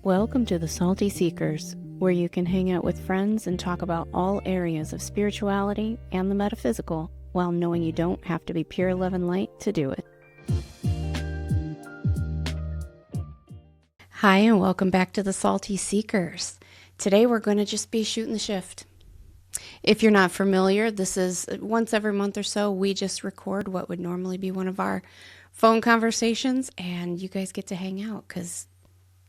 Welcome to the Salty Seekers, where you can hang out with friends and talk about all areas of spirituality and the metaphysical, while knowing you don't have to be pure love and light to do it. Hi, and welcome back to the Salty Seekers. Today we're going to just be shooting the shift. If you're not familiar, this is once every month or so, we just record what would normally be one of our phone conversations, and you guys get to hang out because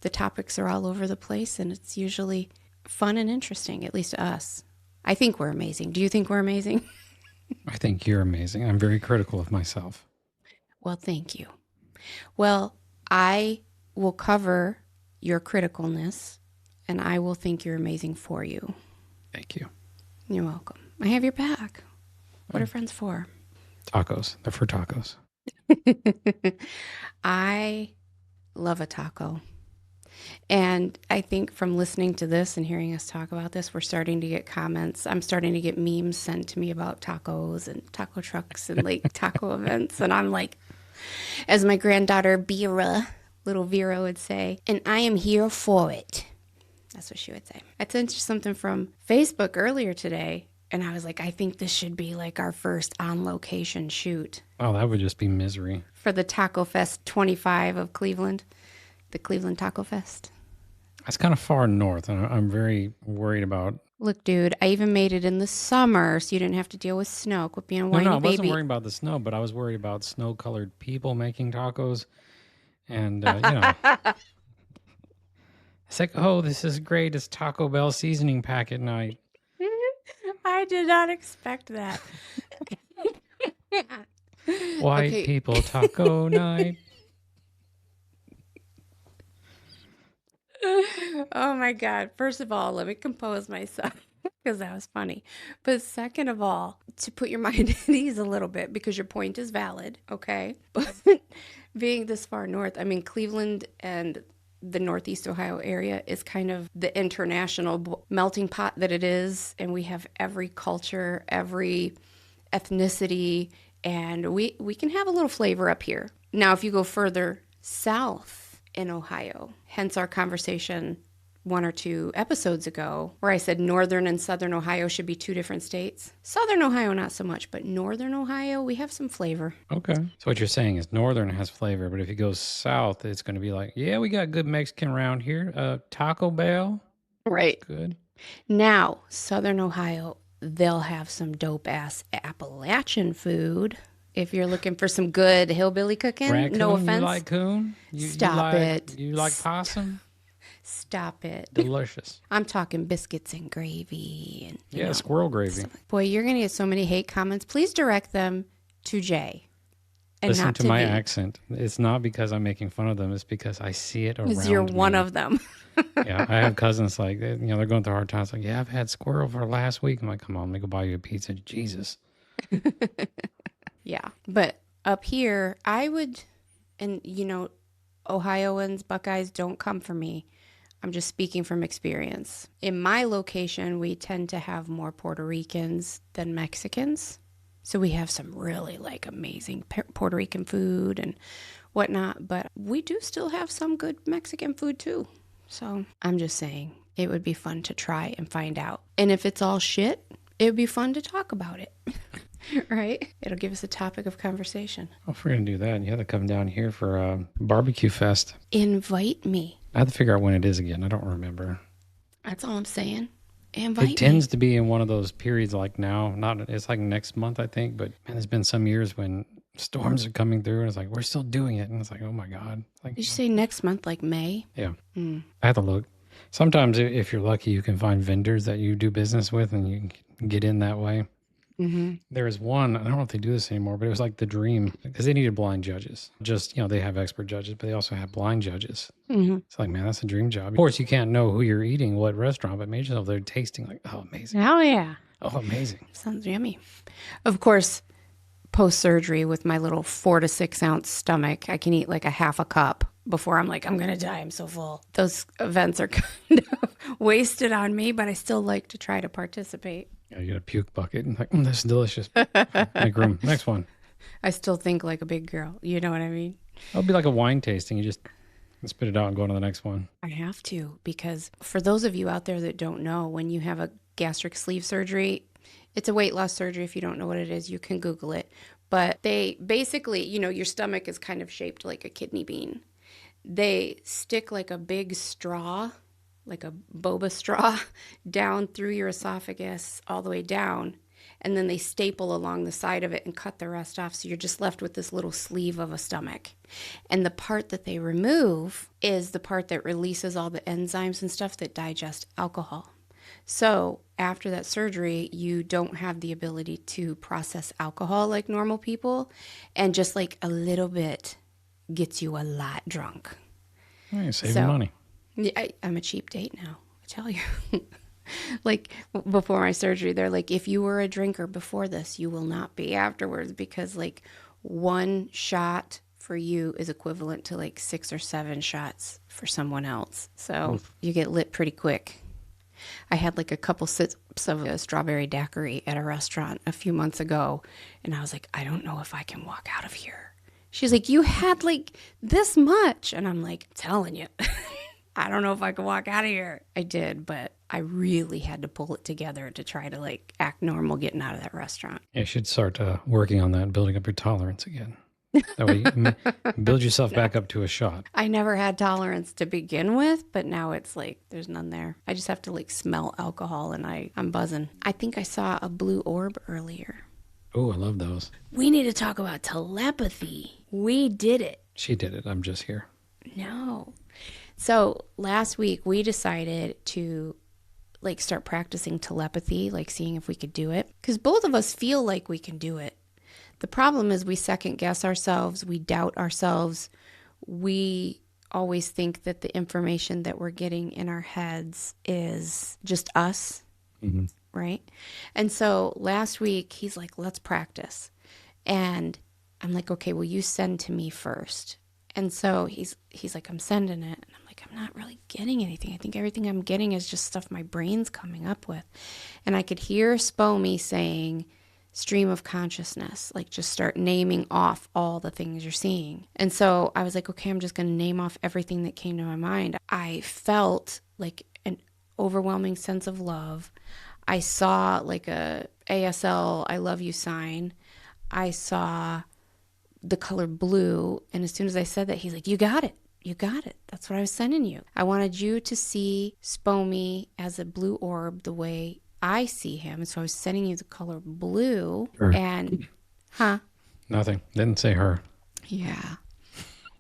the topics are all over the place, and it's usually fun and interesting, at least to us. I think we're amazing. Do you think we're amazing? I think you're amazing. I'm very critical of myself. Well, thank you. Well, I will cover your criticalness, and I will think you're amazing for you. Thank you. You're welcome. I have your back. What are friends for? Tacos. They're for tacos. I love a taco. And I think from listening to this and hearing us talk about this, we're starting to get comments. I'm starting to get memes sent to me about tacos and taco trucks and like taco events. And I'm like, as my granddaughter little Vera would say, and I am here for it. That's what she would say. I sent you something from Facebook earlier today, and I was like, I think this should be like our first on-location shoot. Oh, that would just be misery. For the Taco Fest 25 of Cleveland. The Cleveland Taco Fest. That's kind of far north, and I'm very worried about... Look, dude, I even made it in the summer, so you didn't have to deal with snow. Quit being a whiny No, I wasn't baby. worried about the snow, but I was worried about snow-colored people making tacos. And, you know... It's like, oh, this is great. It's Taco Bell seasoning packet night. I did not expect that. White people taco night. Oh my God. First of all, let me compose myself because that was funny. But second of all, to put your mind at ease a little bit because your point is valid, okay? But being this far north, I mean, Cleveland and the Northeast Ohio area is kind of the international melting pot that it is. And we have every culture, every ethnicity, and we can have a little flavor up here. Now, if you go further south in Ohio, hence our conversation 1 or 2 episodes ago, where I said Northern and Southern Ohio should be 2 different states. Southern Ohio, not so much, but Northern Ohio, we have some flavor. Okay. So what you're saying is Northern has flavor, but if you go south, it's going to be like, yeah, we got good Mexican around here. Taco Bell. Right. Good. Now, Southern Ohio, they'll have some dope-ass Appalachian food. If you're looking for some good hillbilly cooking, Raccoon, no offense. You like coon? Stop it. You like possum? Stop it. Delicious. I'm talking biscuits and gravy. And yeah, squirrel gravy. Boy, you're going to get so many hate comments. Please direct them to Jay. And Listen not to my accent. It's not because I'm making fun of them. It's because I see it around me. Because you're one of them. Yeah, I have cousins like, you know, they're going through hard times. Like, yeah, I've had squirrel for last week. I'm like, come on, let me go buy you a pizza. Jesus. Yeah. But up here, I would, and you know, Ohioans, Buckeyes, don't come for me. I'm just speaking from experience. In my location, we tend to have more Puerto Ricans than Mexicans. So we have some really like amazing Puerto Rican food and whatnot. But we do still have some good Mexican food too. So I'm just saying it would be fun to try and find out. And if it's all shit, it would be fun to talk about it. Right? It'll give us a topic of conversation. Well, if we're going to do that, you have to come down here for a barbecue fest. Invite me. I have to figure out when it is again. I don't remember. That's all I'm saying. Invite me. It tends to be in one of those periods like now. It's like next month, I think. But man, there's been some years when storms are coming through and it's like, we're still doing it. And it's like, oh my God. Like, Did you say next month, like May? Yeah. I have to look. Sometimes if you're lucky, you can find vendors that you do business with and you can get in that way. Mm-hmm. There is one, I don't know if they do this anymore, but it was like the dream because they needed blind judges. Just, you know, they have expert judges, but they also have blind judges. Mm-hmm. It's like, man, that's a dream job. Of course, you can't know who you're eating, what restaurant, but imagine if they're tasting like, oh, amazing. Oh, yeah. Oh, amazing. Sounds yummy. Of course, post-surgery with my little 4 to 6 ounce stomach, I can eat like a half a cup before I'm like, I'm going to die. I'm so full. Those events are kind of wasted on me, but I still like to try to participate. Yeah, you get a puke bucket and like, this is delicious. Make room. Next one. I still think like a big girl. You know what I mean? It'll be like a wine tasting. You just And spit it out and go on to the next one. I have to, because for those of you out there that don't know, when you have a gastric sleeve surgery, it's a weight loss surgery. If you don't know what it is, you can Google it. But they basically, your stomach is kind of shaped like a kidney bean. They stick like a big straw, like a boba straw, down through your esophagus all the way down. And then they staple along the side of it and cut the rest off. So you're just left with this little sleeve of a stomach. And the part that they remove is the part that releases all the enzymes and stuff that digest alcohol. So after that surgery, you don't have the ability to process alcohol like normal people. And just like a little bit gets you a lot drunk. Oh, you're saving money. Yeah, I'm a cheap date now, I tell you. Like before my surgery, they're like, if you were a drinker before this, you will not be afterwards, because like one shot for you is equivalent to like 6 or 7 shots for someone else. So Oof. you get lit pretty quick. I had like a couple sips of a strawberry daiquiri at a restaurant a few months ago, and I was like, I don't know if I can walk out of here. She's like, you had like this much. And I'm like, I'm telling you, I don't know if I can walk out of here. I did, but I really had to pull it together to try to like act normal getting out of that restaurant. Yeah, you should start working on that, building up your tolerance again. That way you build yourself back up to a shot. I never had tolerance to begin with, but now it's like there's none there. I just have to like smell alcohol and I'm buzzing. I think I saw a blue orb earlier. Oh, I love those. We need to talk about telepathy. We did it. She did it. I'm just here. No. So last week we decided to like start practicing telepathy, like seeing if we could do it. Because both of us feel like we can do it. The problem is we second guess ourselves. We doubt ourselves. We always think that the information that we're getting in our heads is just us. Mm-hmm. Right? And so last week he's like, let's practice. And I'm like, okay, well, you send to me first. And so he's like, I'm sending it. And I'm like, I'm not really getting anything. I think everything I'm getting is just stuff my brain's coming up with. And I could hear Spomy saying, stream of consciousness, like just start naming off all the things you're seeing. And so I was like, okay, I'm just going to name off everything that came to my mind. I felt like an overwhelming sense of love. I saw like a ASL, I love you sign. I saw the color blue. And as soon as I said that, he's like, you got it. You got it. That's what I was sending you. I wanted you to see Spomy as a blue orb the way I see him. And so I was sending you the color blue. Her. And, Nothing. Didn't say her. Yeah.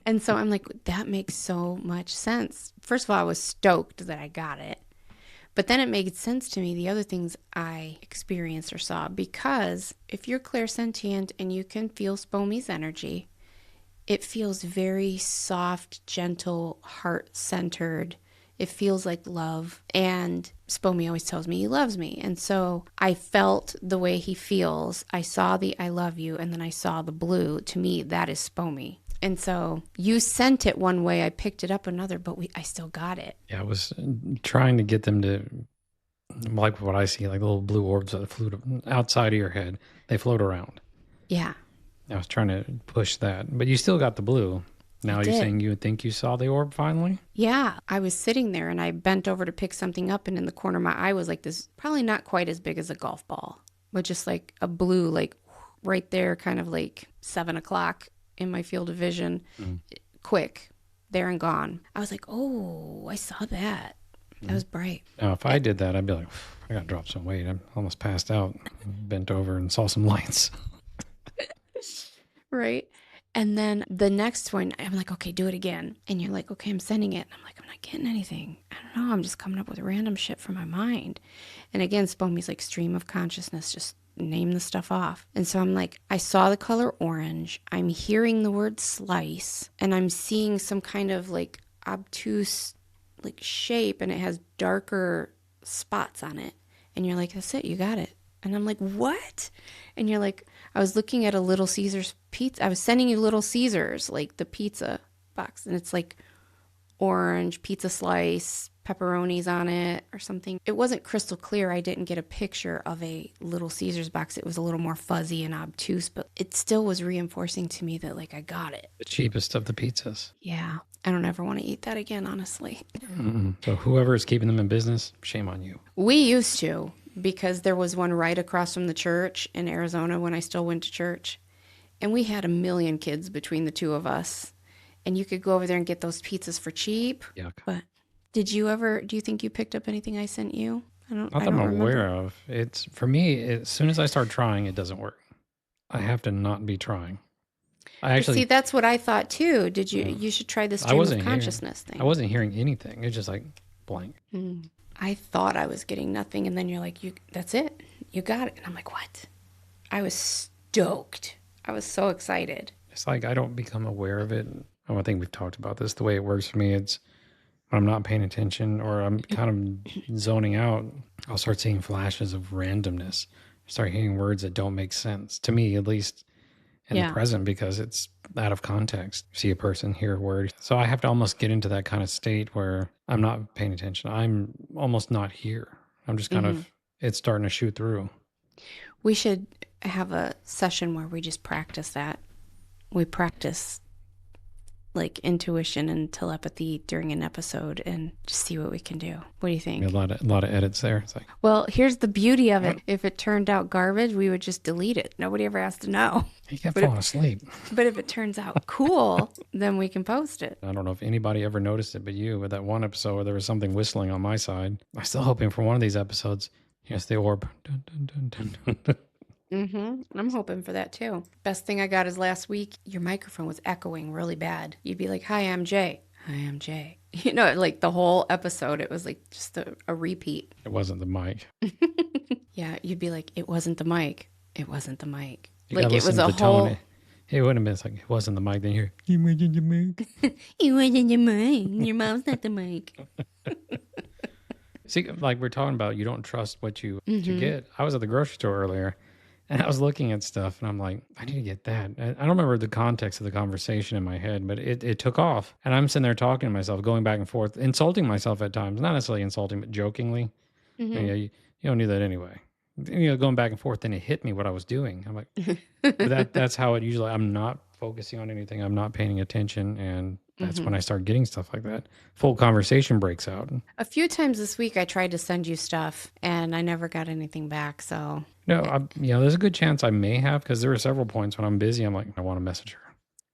And so I'm like, that makes so much sense. First of all, I was stoked that I got it. But then it made sense to me, the other things I experienced or saw, because if you're clairsentient and you can feel Spomy's energy, it feels very soft, gentle, heart-centered. It feels like love. And Spomy always tells me he loves me. And so I felt the way he feels. I saw the I love you, and then I saw the blue. To me, that is Spomy. And so you sent it one way, I picked it up another, but I still got it. Yeah, I was trying to get them to, like what I see, like little blue orbs that float outside of your head. They float around. Yeah. I was trying to push that, but you still got the blue. Now you're saying you think you saw the orb finally? Yeah. I was sitting there and I bent over to pick something up, and in the corner of my eye was like this, probably not quite as big as a golf ball, but just like a blue, like right there, kind of like 7 o'clock in my field of vision. Quick, there and gone. I was like, oh, I saw that. That was bright. Now, if I did that, I'd be like, I got to drop some weight. I'm almost passed out. Bent over and saw some lights. Right. And then the next one, I'm like, okay, do it again. And you're like, okay, I'm sending it. And I'm like, I'm not getting anything. I don't know. I'm just coming up with random shit from my mind. And again, Spomy's like, stream of consciousness, just name the stuff off. And so I'm like, I saw the color orange. I'm hearing the word slice. And I'm seeing some kind of like obtuse like shape, and it has darker spots on it. And you're like, that's it. You got it. And I'm like, what? And you're like, I was looking at a Little Caesars pizza. I was sending you Little Caesars, like the pizza box. And it's like orange, pizza slice, pepperonis on it or something. It wasn't crystal clear. I didn't get a picture of a Little Caesars box. It was a little more fuzzy and obtuse, but it still was reinforcing to me that like I got it. The cheapest of the pizzas. Yeah. I don't ever want to eat that again, honestly. So whoever is keeping them in business, shame on you. We used to, because there was one right across from the church in Arizona when I still went to church. And we had a million kids between the two of us. And you could go over there and get those pizzas for cheap. Yuck. But do you think you picked up anything I sent you? Not that I'm aware of. It's for me, as soon as I start trying, it doesn't work. I have to not be trying. See, that's what I thought too. You should try this stream of consciousness thing. I wasn't hearing anything. It's just like blank. I thought I was getting nothing. And then you're like, that's it. You got it. And I'm like, what? I was stoked. I was so excited. It's like I don't become aware of it. I think we've talked about this. The way it works for me, it's when I'm not paying attention or I'm kind of zoning out, I'll start seeing flashes of randomness. I start hearing words that don't make sense, to me at least, in the present, because it's out of context. See a person, hear a word. So I have to almost get into that kind of state where I'm not paying attention. I'm almost not here. I'm just kind of, it's starting to shoot through. We should have a session where we just practice that. We practice like intuition and telepathy during an episode and just see what we can do. What do you think? A lot of edits there. It's like, well, here's the beauty of it. If it turned out garbage, we would just delete it. Nobody ever has to know. You kept falling asleep. But if it turns out cool, then we can post it. I don't know if anybody ever noticed it, but you, with that one episode where there was something whistling on my side. I'm still hoping for one of these episodes. Yes, the orb. Dun, dun, dun, dun, dun. I'm hoping for that too. Best thing I got is last week, your microphone was echoing really bad. You'd be like, hi, I'm Jay. Hi, I'm Jay. You know, like the whole episode, it was like just a repeat. It wasn't the mic. Yeah, you'd be like, it wasn't the mic. It wasn't the mic. You like it was a whole... Tone. It wouldn't have been, it's like, it wasn't the mic. Then you're, it wasn't the mic. It wasn't your mic. Your mom's not the mic. See, like we're talking about, you don't trust what you get. I was at the grocery store earlier. And I was looking at stuff and I'm like, I need to get that. I don't remember the context of the conversation in my head, but it took off. And I'm sitting there talking to myself, going back and forth, insulting myself at times. Not necessarily insulting, but jokingly. Yeah, you don't need that anyway. You know, going back and forth, then it hit me what I was doing. I'm like, that's how it usually, I'm not focusing on anything. I'm not paying attention. And that's when I start getting stuff like that. Full conversation breaks out. A few times this week, I tried to send you stuff and I never got anything back. So no, there's a good chance I may have, because there were several points when I'm busy. I'm like, I want to message her.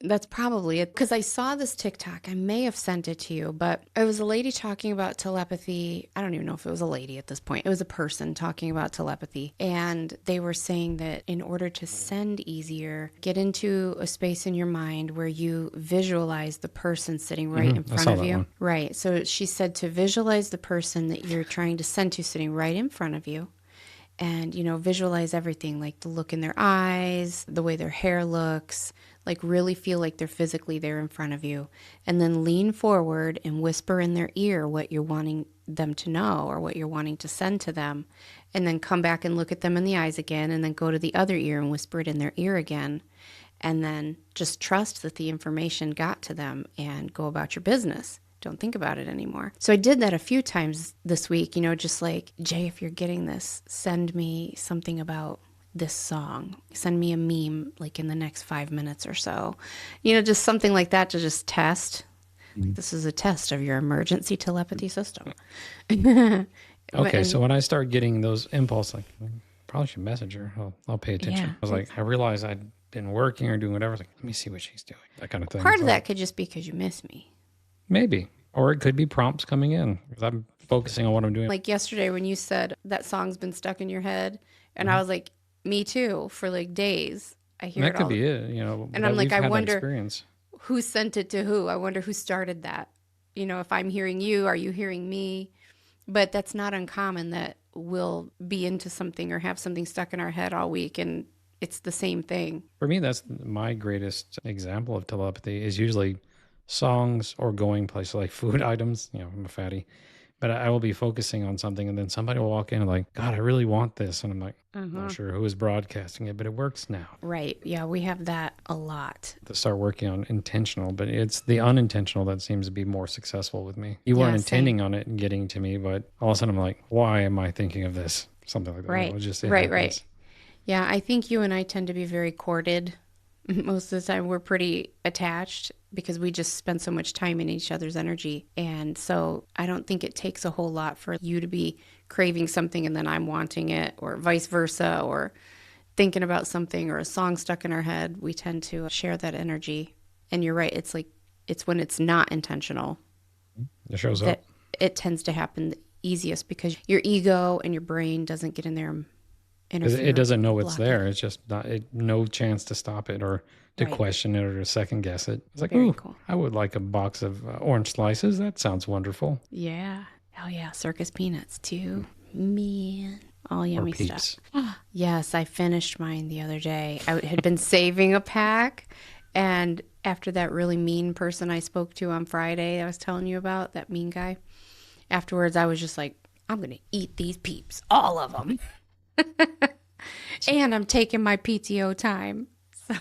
That's probably it. Because I saw this TikTok. I may have sent it to you, but it was a lady talking about telepathy. I don't even know if it was a lady at this point. It was a person talking about telepathy. And they were saying that in order to send easier, get into a space in your mind where you visualize the person sitting right in front of you. One. Right. So she said to visualize the person that you're trying to send to sitting right in front of you. And, you know, visualize everything, like the look in their eyes, the way their hair looks, like really feel like they're physically there in front of you. And then lean forward and whisper in their ear what you're wanting them to know or what you're wanting to send to them. And then come back and look at them in the eyes again, and then go to the other ear and whisper it in their ear again. And then just trust that the information got to them and go about your business. Don't think about it anymore. So I did that a few times this week, you know, just like, Jay, if you're getting this, send me something about this song. Send me a meme like in the next 5 minutes or so. You know, just something like that to just test. This is a test of your emergency telepathy system. Okay, so when I start getting those impulses, like, probably should message her. I'll pay attention. I was like, I realized I'd been working or doing whatever. I was like, let me see what she's doing. That kind of thing. Part of that could just be because you miss me. Maybe. Or it could be prompts coming in because I'm focusing on what I'm doing. Like yesterday when you said that song's been stuck in your head, and I was like, me too, for like days. I hear that could be it, you know. And I'm like, I wonder who sent it to who. I wonder who started that. You know, if I'm hearing you, are you hearing me? But that's not uncommon that we'll be into something or have something stuck in our head all week, and it's the same thing. For me, that's my greatest example of telepathy is usually songs or going places like food items. You know, I'm a fatty. but I will be focusing on something, and then somebody will walk in and like, God, I really want this. And I'm like, not sure who is broadcasting it, but it works now. Right. Yeah, we have that a lot. To start working on intentional, but it's the unintentional that seems to be more successful with me. You weren't Yeah, intending on it and getting to me, but all of a sudden I'm like, why am I thinking of this? Something like that. Right. It just Right, happens. right. Yeah, I think you and I tend to be very courted. Most of the time, we're pretty attached because we just spend so much time in each other's energy. And so I don't think it takes a whole lot for you to be craving something and then I'm wanting it, or vice versa, or thinking about something or a song stuck in our head. We tend to share that energy. And you're right. It's like, it's when it's not intentional It shows that up. it tends to happen the easiest because your ego and your brain doesn't get in there and Because interfere. it doesn't know it's block there. it. It's just not, no chance to stop it or to Right. question it or to second guess it. It's like, Very ooh, cool. I would like a box of orange slices. That sounds wonderful. Yeah. Oh, yeah. Circus peanuts, too. Man. All yummy or peeps. stuff. Yes, I finished mine the other day. I had been saving a pack. And after that really mean person I spoke to on Friday, I was telling you about, that mean guy, afterwards, I was just like, I'm going to eat these peeps, all of them. And I'm taking my PTO time. So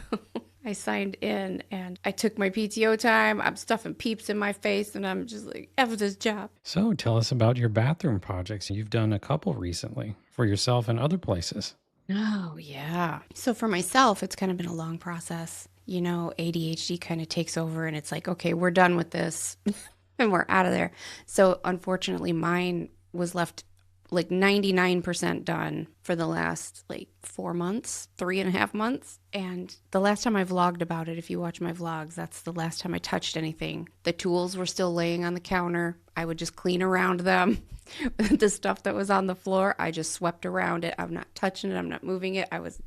I signed in and I took my PTO time. I'm stuffing peeps in my face and I'm just like, F this job. So tell us about your bathroom projects. You've done a couple recently for yourself and other places. Oh, yeah. So for myself, it's kind of been a long process. You know, ADHD kind of takes over and it's like, okay, we're done with this and we're out of there. So unfortunately, mine was left like 99% done for the last like 4 months, 3.5 months. And the last time I vlogged about it, if you watch my vlogs, that's the last time I touched anything. The tools were still laying on the counter. I would just clean around them. The stuff that was on the floor, I just swept around it. I'm not touching it. I'm not moving it. I was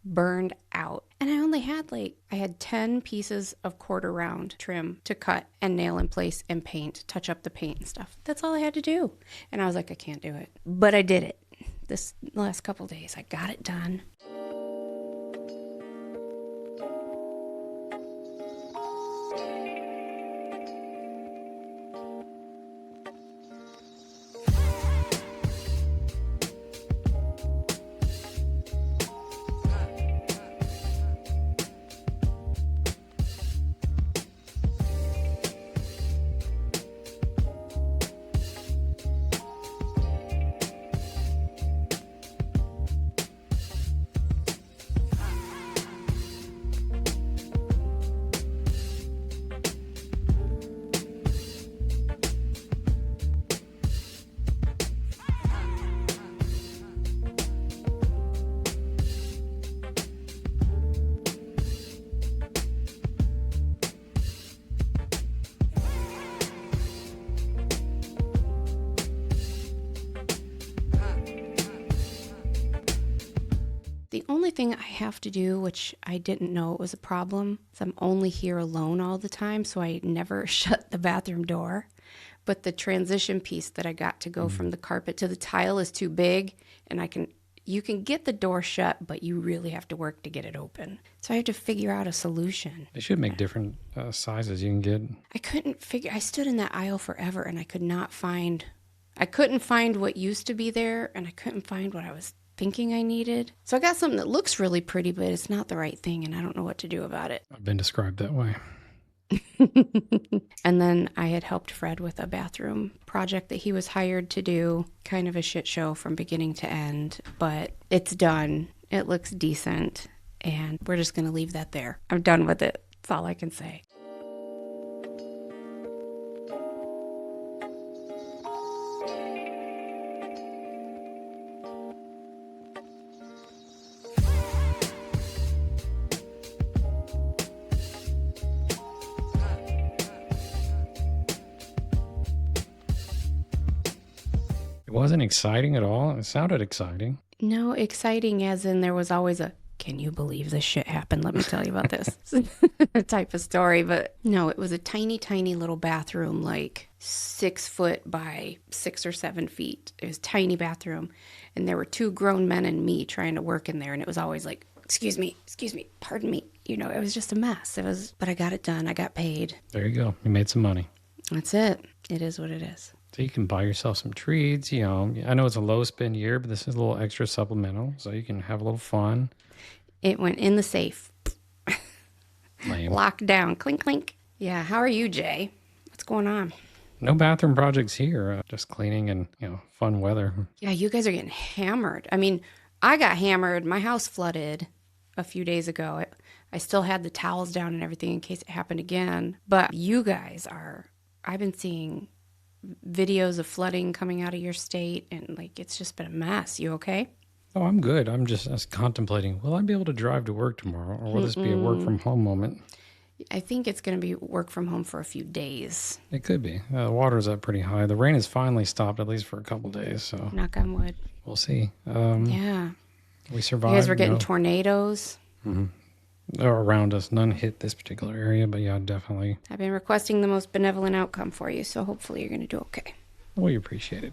burned out. And I only had I had 10 pieces of quarter round trim to cut and nail in place and paint, touch up the paint and stuff. That's all I had to do. And I was like, I can't do it. But I did it. This last couple days, I got it done. The only thing I have to do, which I didn't know it was a problem, is I'm only here alone all the time, so I never shut the bathroom door. But the transition piece that I got to go from the carpet to the tile is too big, and you can get the door shut, but you really have to work to get it open. So I have to figure out a solution. They should make different sizes you can get. I stood in that aisle forever and I couldn't find what used to be there, and I couldn't find what I was thinking I needed. So I got something that looks really pretty, but it's not the right thing, and I don't know what to do about it. I've been described that way. And then I had helped Fred with a bathroom project that he was hired to do. Kind of a shit show from beginning to end, but it's done. It looks decent, and we're just going to leave that there. I'm done with it. That's all I can say. It wasn't exciting at all. It sounded exciting. No, exciting as in there was always a, can you believe this shit happened? Let me tell you about this type of story. But no, it was a tiny, tiny little bathroom, like 6 foot by 6 or 7 feet. It was a tiny bathroom. And there were 2 grown men and me trying to work in there. And it was always like, excuse me, pardon me. You know, it was just a mess. But I got it done. I got paid. There you go. You made some money. That's it. It is what it is. So you can buy yourself some treats. You know, I know it's a low spend year, but this is a little extra supplemental, so you can have a little fun. It went in the safe. Lame. Locked down. Clink, clink. Yeah. How are you, Jay? What's going on? No bathroom projects here. Just cleaning and, fun weather. Yeah, you guys are getting hammered. I mean, I got hammered. My house flooded a few days ago. I still had the towels down and everything in case it happened again. But you guys are, I've been seeing videos of flooding coming out of your state, and like it's just been a mess. You okay? Oh, I'm good. I'm just contemplating, will I be able to drive to work tomorrow, or will this be a work from home moment? I think it's going to be work from home for a few days. It could be. The water's up pretty high. The rain has finally stopped, at least for a couple days. So Knock on wood. we'll see. Yeah. We survived. You guys were getting tornadoes. Around us. None hit this particular area, but yeah, definitely. I've been requesting the most benevolent outcome for you, so hopefully you're going to do okay. We appreciate it.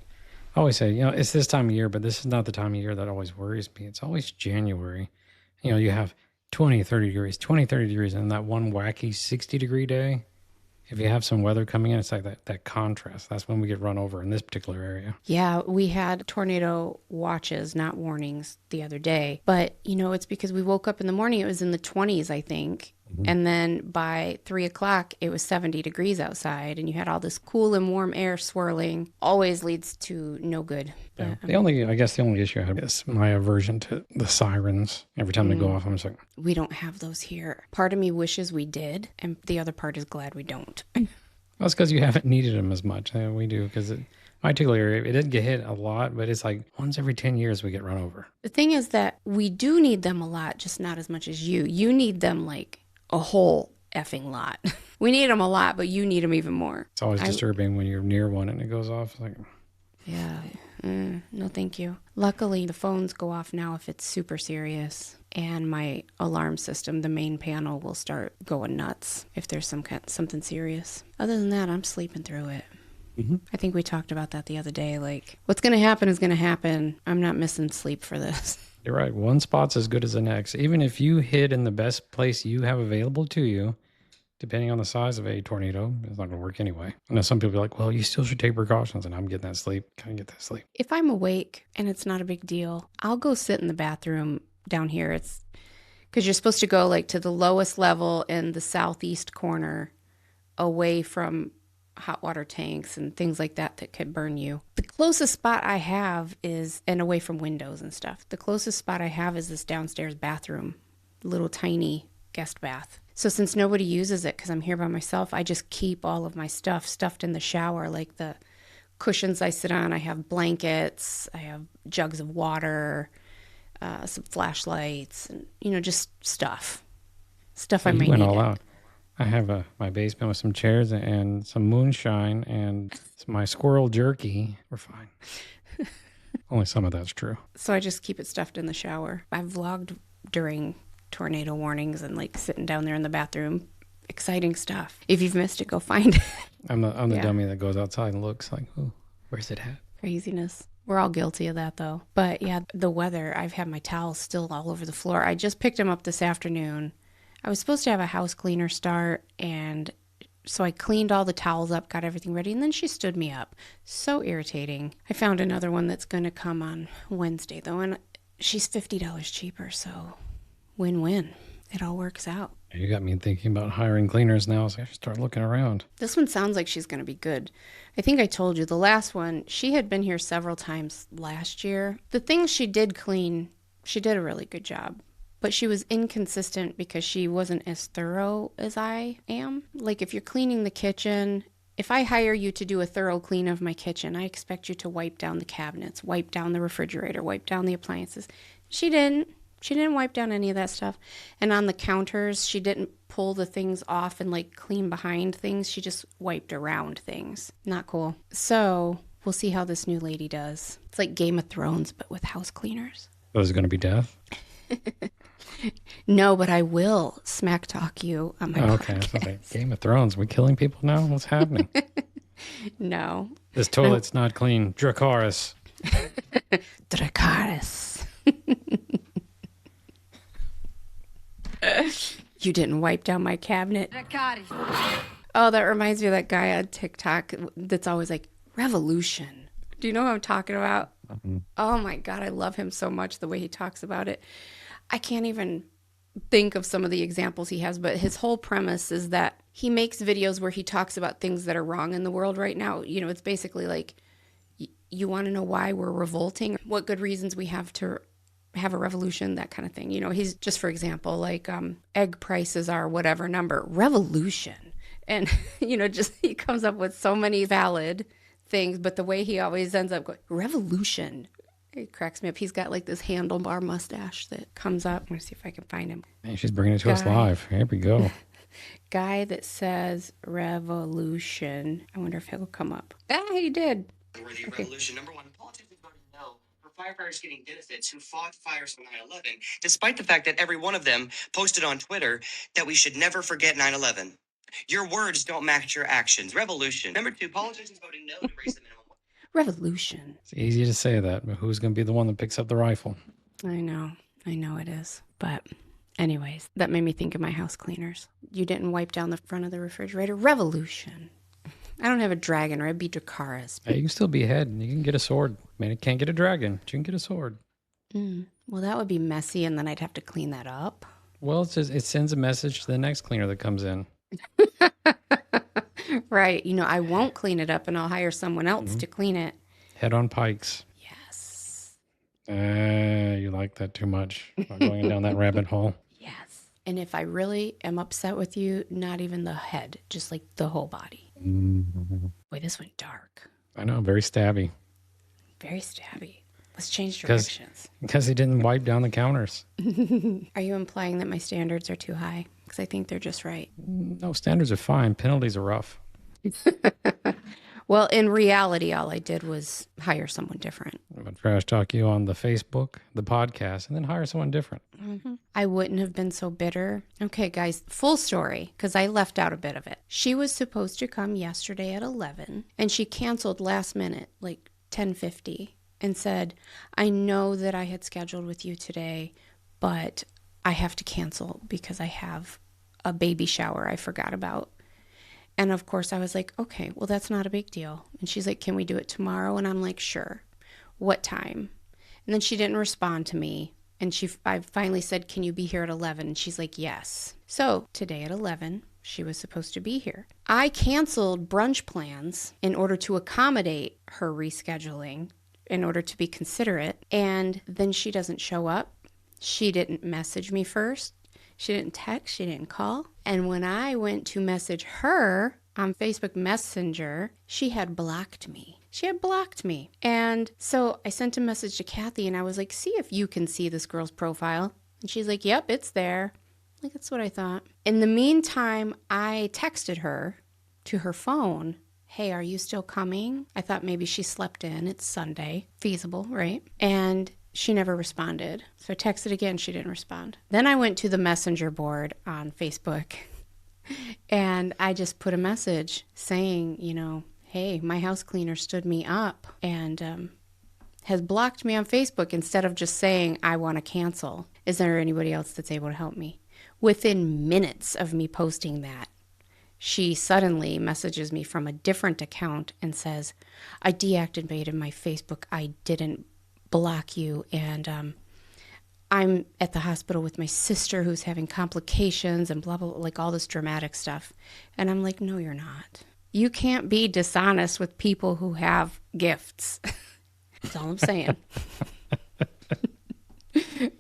I always say, it's this time of year, but this is not the time of year that always worries me. It's always January. You have 20, 30 degrees, and that one wacky 60-degree day. If you have some weather coming in, it's like that contrast. That's when we get run over in this particular area. Yeah, we had tornado watches, not warnings, the other day. But, it's because we woke up in the morning, it was in the 20s, I think. And then by 3 o'clock, it was 70 degrees outside, and you had all this cool and warm air swirling. Always leads to no good. Yeah. The only issue I have is my aversion to the sirens. Every time they go off, I'm just like, We don't have those here. Part of me wishes we did, and the other part is glad we don't. That's because you haven't needed them as much. We do, because my particular area, it didn't get hit a lot, but it's like once every 10 years we get run over. The thing is that we do need them a lot, just not as much as you. You need them like a whole effing lot. We need them a lot, but you need them even more. It's always disturbing when you're near one and it goes off. It's like, yeah, no thank you. Luckily, the phones go off now if it's super serious, and my alarm system, the main panel, will start going nuts if there's something serious. Other than that, I'm sleeping through it. I think we talked about that the other day. Like, what's going to happen is going to happen. I'm not missing sleep for this. You're right. One spot's as good as the next. Even if you hid in the best place you have available to you, depending on the size of a tornado, it's not going to work anyway. I know some people are like, well, you still should take precautions, and I'm getting that sleep. Can I get that sleep? If I'm awake and it's not a big deal, I'll go sit in the bathroom down here. It's because you're supposed to go like to the lowest level in the southeast corner, away from hot water tanks and things like that could burn you. The closest spot I have is, and away from windows and stuff, the closest spot I have is this downstairs bathroom, little tiny guest bath. So since nobody uses it because I'm here by myself, I just keep all of my stuff stuffed in the shower, like the cushions I sit on. I have blankets, I have jugs of water, some flashlights, and just stuff I might need. You went all out. I have my basement with some chairs and some moonshine and my squirrel jerky. We're fine. Only some of that's true. So I just keep it stuffed in the shower. I've vlogged during tornado warnings and like sitting down there in the bathroom. Exciting stuff. If you've missed it, go find it. I'm the dummy that goes outside and looks like, oh, where's it at? Craziness. We're all guilty of that though. But yeah, the weather, I've had my towels still all over the floor. I just picked them up this afternoon. I was supposed to have a house cleaner start, and so I cleaned all the towels up, got everything ready, and then she stood me up. So irritating. I found another one that's going to come on Wednesday, though, and she's $50 cheaper, so win-win. It all works out. You got me thinking about hiring cleaners now, so I should start looking around. This one sounds like she's going to be good. I think I told you, the last one, she had been here several times last year. The things she did clean, she did a really good job. But she was inconsistent because she wasn't as thorough as I am. Like if you're cleaning the kitchen, if I hire you to do a thorough clean of my kitchen, I expect you to wipe down the cabinets, wipe down the refrigerator, wipe down the appliances. She didn't. She didn't wipe down any of that stuff. And on the counters, she didn't pull the things off and like clean behind things. She just wiped around things. Not cool. So we'll see how this new lady does. It's like Game of Thrones, but with house cleaners. So is it going to be death? No, but I will smack talk you on my podcast. Okay. Game of Thrones. We killing people now? What's happening? No. This toilet's not clean. Dracarys. Dracarys. You didn't wipe down my cabinet. Dracarys. Oh, that reminds me of that guy on TikTok that's always like, Revolution. Do you know what I'm talking about? Mhm. Oh my God, I love him so much, the way he talks about it. I can't even think of some of the examples he has, but his whole premise is that he makes videos where he talks about things that are wrong in the world right now. You know, it's basically like, you want to know why we're revolting? What good reasons we have to have a revolution, that kind of thing. You know, he's just, for example, like egg prices are whatever number, revolution. And, you know, just he comes up with so many valid things, but the way he always ends up going, revolution. It cracks me up. He's got like this handlebar mustache that comes up. I'm going to see if I can find him. Man, she's bringing it to us live. Here we go. Guy that says revolution. I wonder if he'll come up. Ah, he did. Worthy revolution. Number one, politicians voted no for firefighters getting benefits who fought fires on 9/11, despite the fact that every one of them posted on Twitter that we should never forget 9/11. Your words don't match your actions. Revolution. Number two, politicians voting no to raise the minimum wage. Revolution. It's easy to say that, but who's going to be the one that picks up the rifle? I know it is. But anyways, that made me think of my house cleaners. You didn't wipe down the front of the refrigerator. Revolution. I don't have a dragon, or I'd be Dracarys. Hey, you can still behead. You can get a sword. Man, you can't get a dragon, but you can get a sword. Well, that would be messy, and then I'd have to clean that up. Well, it's just, it sends a message to the next cleaner that comes in. Right. You know, I won't clean it up, and I'll hire someone else to clean it. Head on pikes. Yes. You like that too much. Not going down that rabbit hole. Yes. And if I really am upset with you, not even the head, just like the whole body. Boy, this went dark. I know, very stabby. Very stabby. Let's change directions. Because he didn't wipe down the counters. Are you implying that my standards are too high? Because I think they're just right. No, standards are fine. Penalties are rough. Well, in reality, all I did was hire someone different. I'm going to trash talk you on the Facebook, the podcast, and then hire someone different. I wouldn't have been so bitter. Okay, guys, full story, because I left out a bit of it. She was supposed to come yesterday at 11, and she canceled last minute, like 10:50, and said, I know that I had scheduled with you today, but I have to cancel because I have a baby shower I forgot about. And of course I was like, okay, well, that's not a big deal. And she's like, can we do it tomorrow? And I'm like, sure. What time? And then she didn't respond to me. And I finally said, can you be here at 11? And she's like, yes. So today at 11, she was supposed to be here. I canceled brunch plans in order to accommodate her rescheduling, in order to be considerate. And then she doesn't show up. She didn't message me first. She didn't text. She didn't call. And when I went to message her on Facebook Messenger, she had blocked me. She had blocked me. And so I sent a message to Kathy, and I was like, see if you can see this girl's profile. And she's like, yep, it's there. Like, that's what I thought. In the meantime, I texted her to her phone, hey, are you still coming? I thought maybe she slept in. It's Sunday. Feasible, right? And she never responded. So I texted again. She didn't respond. Then I went to the messenger board on Facebook, and I just put a message saying, you know, hey, my house cleaner stood me up and has blocked me on Facebook instead of just saying, I want to cancel. Is there anybody else that's able to help me? Within minutes of me posting that, she suddenly messages me from a different account and says, I deactivated my Facebook. I didn't block you, and I'm at the hospital with my sister who's having complications and blah, blah, blah, like all this dramatic stuff. And I'm like, no, you're not. You can't be dishonest with people who have gifts. That's all I'm saying.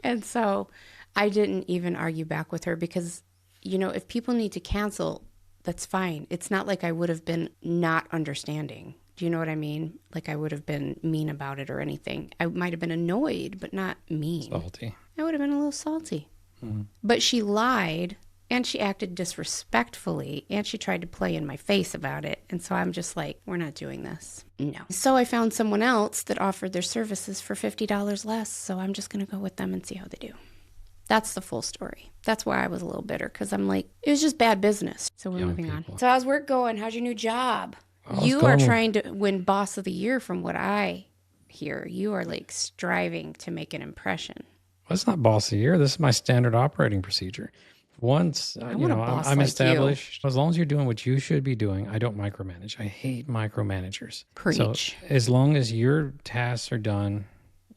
And so I didn't even argue back with her because, you know, if people need to cancel, that's fine. It's not like I would have been not understanding. Do you know what I mean? Like I would have been mean about it or anything. I might have been annoyed, but not mean. Salty. I would have been a little salty. But she lied, and she acted disrespectfully, and she tried to play in my face about it. And so I'm just like, we're not doing this. No. So I found someone else that offered their services for $50 less. So I'm just going to go with them and see how they do. That's the full story. That's why I was a little bitter, because I'm like, it was just bad business. So we're moving on. So how's work going? How's your new job? You are trying to win boss of the year from what I hear. You are like striving to make an impression. Well, it's not boss of the year. This is my standard operating procedure. Once, I want a boss I'm like you. established, as long as you're doing what you should be doing, I don't micromanage. I hate micromanagers. Preach. So as long as your tasks are done,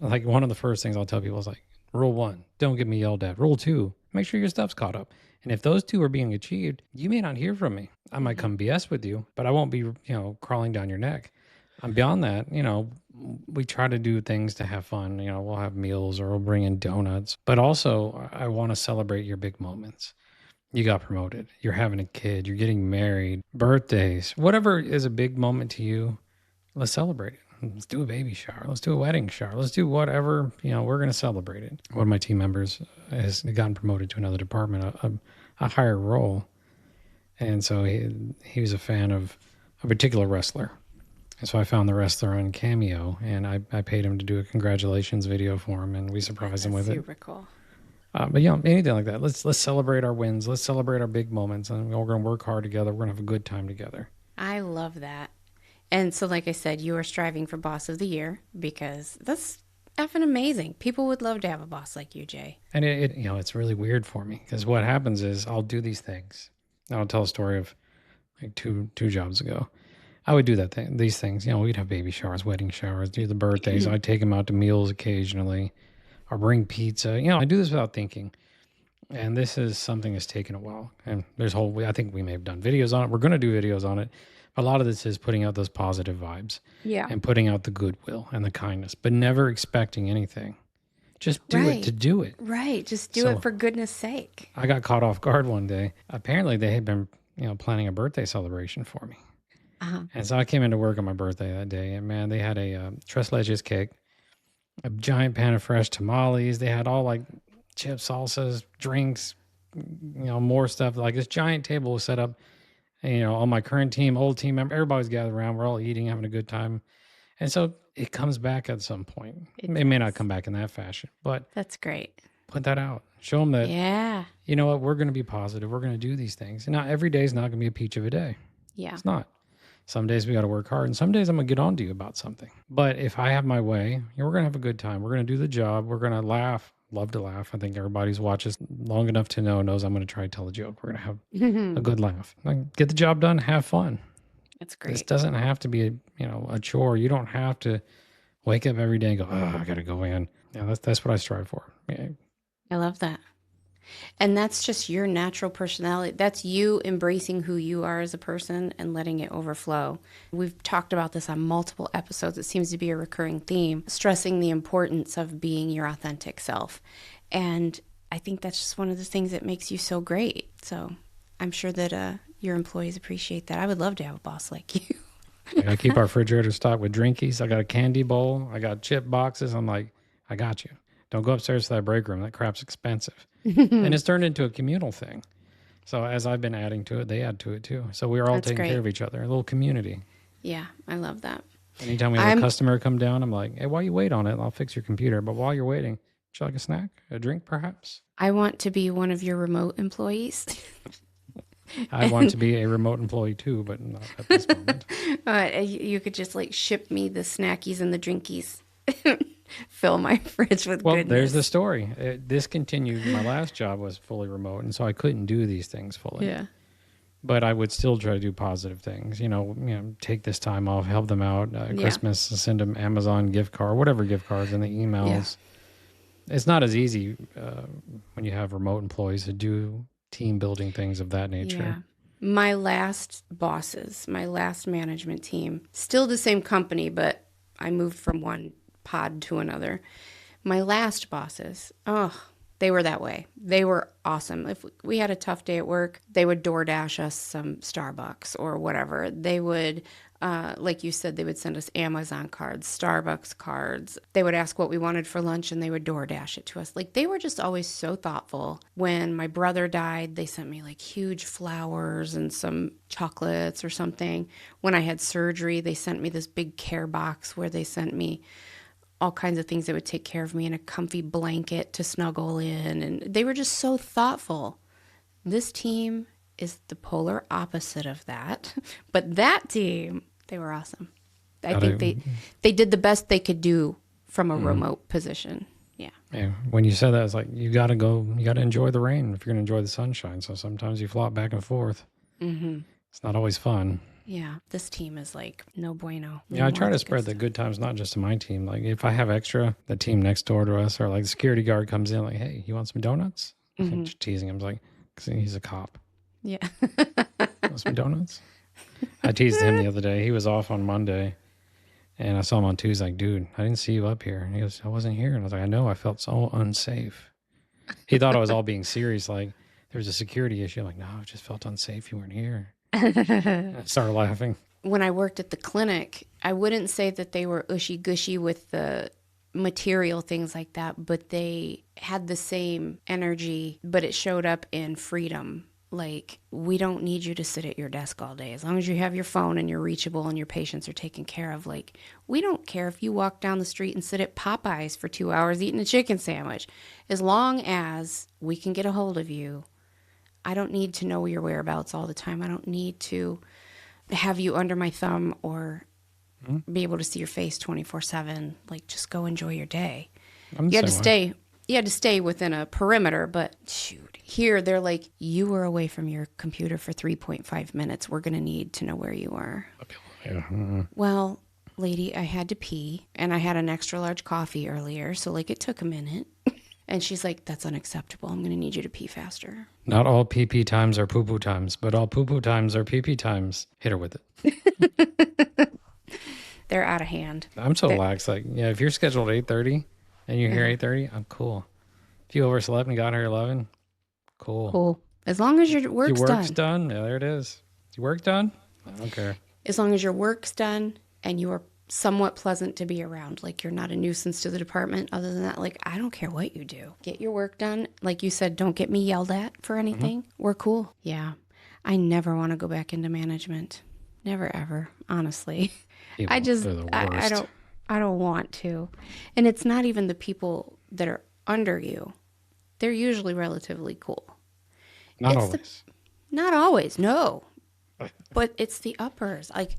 like one of the first things I'll tell people is like, rule 1, don't get me yelled at. Rule 2, make sure your stuff's caught up. And if those 2 are being achieved, you may not hear from me. I might come BS with you, but I won't be, crawling down your neck. Beyond that, we try to do things to have fun. We'll have meals or we'll bring in donuts. But also, I want to celebrate your big moments. You got promoted. You're having a kid. You're getting married. Birthdays. Whatever is a big moment to you, let's celebrate it. Let's do a baby shower. Let's do a wedding shower. Let's do whatever. We're going to celebrate it. One of my team members has gotten promoted to another department, a higher role. And so he was a fan of a particular wrestler. And so I found the wrestler on Cameo, and I paid him to do a congratulations video for him, and we surprised him with it. Super cool. But anything like that. Let's celebrate our wins. Let's celebrate our big moments, and we're going to work hard together. We're going to have a good time together. I love that. And so, like I said, you are striving for Boss of the Year because that's effing amazing. People would love to have a boss like you, Jay. And it's really weird for me because what happens is I'll do these things. I'll tell a story of like two jobs ago. I would do these things. We'd have baby showers, wedding showers, do the birthdays. I'd take them out to meals occasionally, or bring pizza. I do this without thinking. And this is something that's taken a while. And I think we may have done videos on it. We're going to do videos on it. A lot of this is putting out those positive vibes. Yeah. And putting out the goodwill and the kindness, but never expecting anything. Just do it to do it. Right. Just do it for goodness sake. I got caught off guard one day. Apparently they had been, planning a birthday celebration for me. Uh-huh. And so I came into work on my birthday that day, and man, they had a tres leches cake, a giant pan of fresh tamales. They had all like chips, salsas, drinks, more stuff. Like this giant table was set up, and, all my current team, old team member, everybody's gathered around. We're all eating, having a good time. And so it comes back at some point. It may not come back in that fashion, but that's great. Put that out. Show them that, yeah, you know what, we're going to be positive. We're going to do these things. And not every day is not going to be a peach of a day. Yeah. It's not. Some days we got to work hard, and some days I'm going to get on to you about something. But if I have my way, we're going to have a good time. We're going to do the job. We're going to laugh. Love to laugh. I think everybody's watched us long enough to knows I'm going to try to tell a joke. We're going to have a good laugh. Like, get the job done. Have fun. That's great. This doesn't have to be a chore. You don't have to wake up every day and go, oh, I got to go in. Yeah, that's what I strive for. Yeah. I love that. And that's just your natural personality. That's you embracing who you are as a person and letting it overflow. We've talked about this on multiple episodes. It seems to be a recurring theme, stressing the importance of being your authentic self. And I think that's just one of the things that makes you so great. So I'm sure that your employees appreciate that. I would love to have a boss like you. I got to keep our refrigerator stocked with drinkies. I got a candy bowl. I got chip boxes. I'm like, I got you. Don't go upstairs to that break room. That crap's expensive. And it's turned into a communal thing. So as I've been adding to it, they add to it too. So we're all taking care of each other, a little community. Yeah, I love that. Anytime we have a customer come down, I'm like, hey, while you wait on it, I'll fix your computer. But while you're waiting, would you like a snack, a drink perhaps? I want to be one of your remote employees. I want to be a remote employee too, but not at this moment. You could just like ship me the snackies and the drinkies. Fill my fridge with goodness. There's the story. This continued. My last job was fully remote, and so I couldn't do these things fully. Yeah. But I would still try to do positive things. Take this time off, help them out. Christmas, send them Amazon gift card, whatever gift cards, and the emails. Yeah. It's not as easy when you have remote employees to do team building things of that nature. Yeah. My last bosses, my last management team, still the same company, but I moved from one pod to another. My last bosses, they were that way. They were awesome. If we had a tough day at work, they would DoorDash us some Starbucks or whatever. They would, like you said, they would send us Amazon cards, Starbucks cards. They would ask what we wanted for lunch and they would DoorDash it to us. Like, they were just always so thoughtful. When my brother died, they sent me like huge flowers and some chocolates or something. When I had surgery, they sent me this big care box where they sent me all kinds of things that would take care of me, and a comfy blanket to snuggle in. And they were just so thoughtful. This team is the polar opposite of that. But that team, they were awesome. I think they did the best they could do from a remote position. Yeah. Yeah, when you said that, it's like you got to enjoy the rain if you're going to enjoy the sunshine. So sometimes you flop back and forth. Mm-hmm. It's not always fun. Yeah. This team is like no bueno. They Yeah, I want try to the spread the stuff. good times, not just to my team. Like if I have extra, the team next door to us, or like the security guard comes in, like, "Hey, you want some donuts?" Mhm. Just teasing him, like, because he's a cop. Yeah. Want some donuts? I teased him the other day. He was off on Monday, and I saw him on Tuesday. Like, dude, I didn't see you up here. And he goes, I wasn't here. And I was like, I know. I felt so unsafe. He thought I was all being serious. Like there was a security issue. I'm like, no, I just felt unsafe. You weren't here. And I started laughing. When I worked at the clinic, I wouldn't say that they were ushy gushy with the material things like that, but they had the same energy, but it showed up in freedom. Like, we don't need you to sit at your desk all day. As long as you have your phone and you're reachable and your patients are taken care of, like, we don't care if you walk down the street and sit at Popeyes for 2 hours eating a chicken sandwich. As long as we can get a hold of you, I don't need to know your whereabouts all the time. I don't need to have you under my thumb or be able to see your face 24/7. Like, just go enjoy your day. I'm the You had to same way. stay. You had to stay within a perimeter, but shoot, here they're like, you were away from your computer for 3.5 minutes. We're gonna need to know where you are. Yeah. Well, lady, I had to pee, and I had an extra large coffee earlier, so like it took a minute. And she's like, that's unacceptable. I'm gonna need you to pee faster. Not all PP times are poo poo times, but all poo poo times are PP times. Hit her with it. They're out of hand. I'm so lax. Like, yeah, if you're scheduled at 8:30 and you're here 8:30, I'm cool. If you overslept and got here 11, cool. Cool. As long as your work's Your work's done. done. Yeah, there it is. Your work done? I don't care. As long as your work's done and you are somewhat pleasant to be around, like you're not a nuisance to the department. Other than that, like, I don't care what you do. Get your work done. Like you said, don't get me yelled at for anything. We're cool. Yeah. I never want to go back into management. Never, ever. Honestly. People, I just, they're the I worst. I don't want to. And it's not even the people that are under you. They're usually relatively cool. Not it's always. Not always, no. But it's the uppers. Like,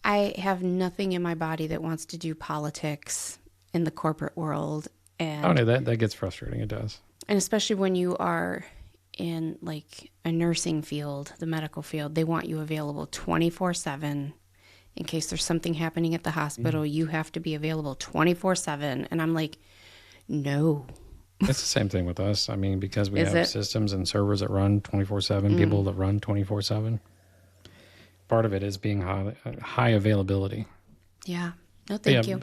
I have nothing in my body that wants to do politics in the corporate world. And, Oh, no, that gets frustrating. It does. and especially when you are in like a nursing field, the medical field, they want you available 24/7. In case there's something happening at the hospital, you have to be available 24/7. And I'm like, no. It's the same thing with us. I mean, because we Is have it? systems and servers that run 24/7, people that run 24/7. Part of it is being high availability. Yeah. No, But thank yeah, you.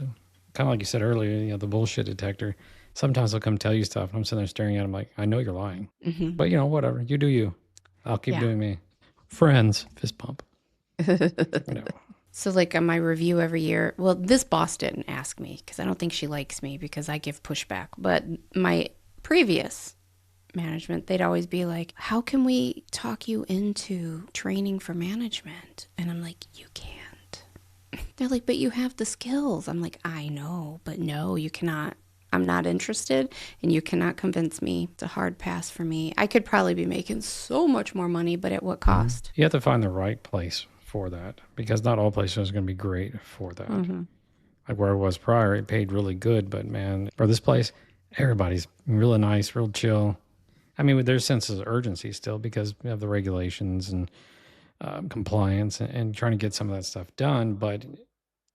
kind of like you said earlier, the bullshit detector. Sometimes they'll come tell you stuff, and I'm sitting there staring at them like, I know you're lying. But, whatever. You do you. I'll keep Yeah. doing me. Friends. Fist pump. Whatever. So, like, on my review every year, well, this boss didn't ask me because I don't think she likes me because I give pushback. But my previous management, they'd always be like, how can we talk you into training for management? And I'm like, you can't. They're like, but you have the skills. I'm like, I know, but no, you cannot. I'm not interested, and you cannot convince me. It's a hard pass for me. I could probably be making so much more money, but at what cost? You have to find the right place for that because not all places are going to be great for that. Like where I was prior, it paid really good, but man, for this place, everybody's really nice, real chill. I mean, there's senses of urgency still because we have the regulations and compliance and trying to get some of that stuff done, but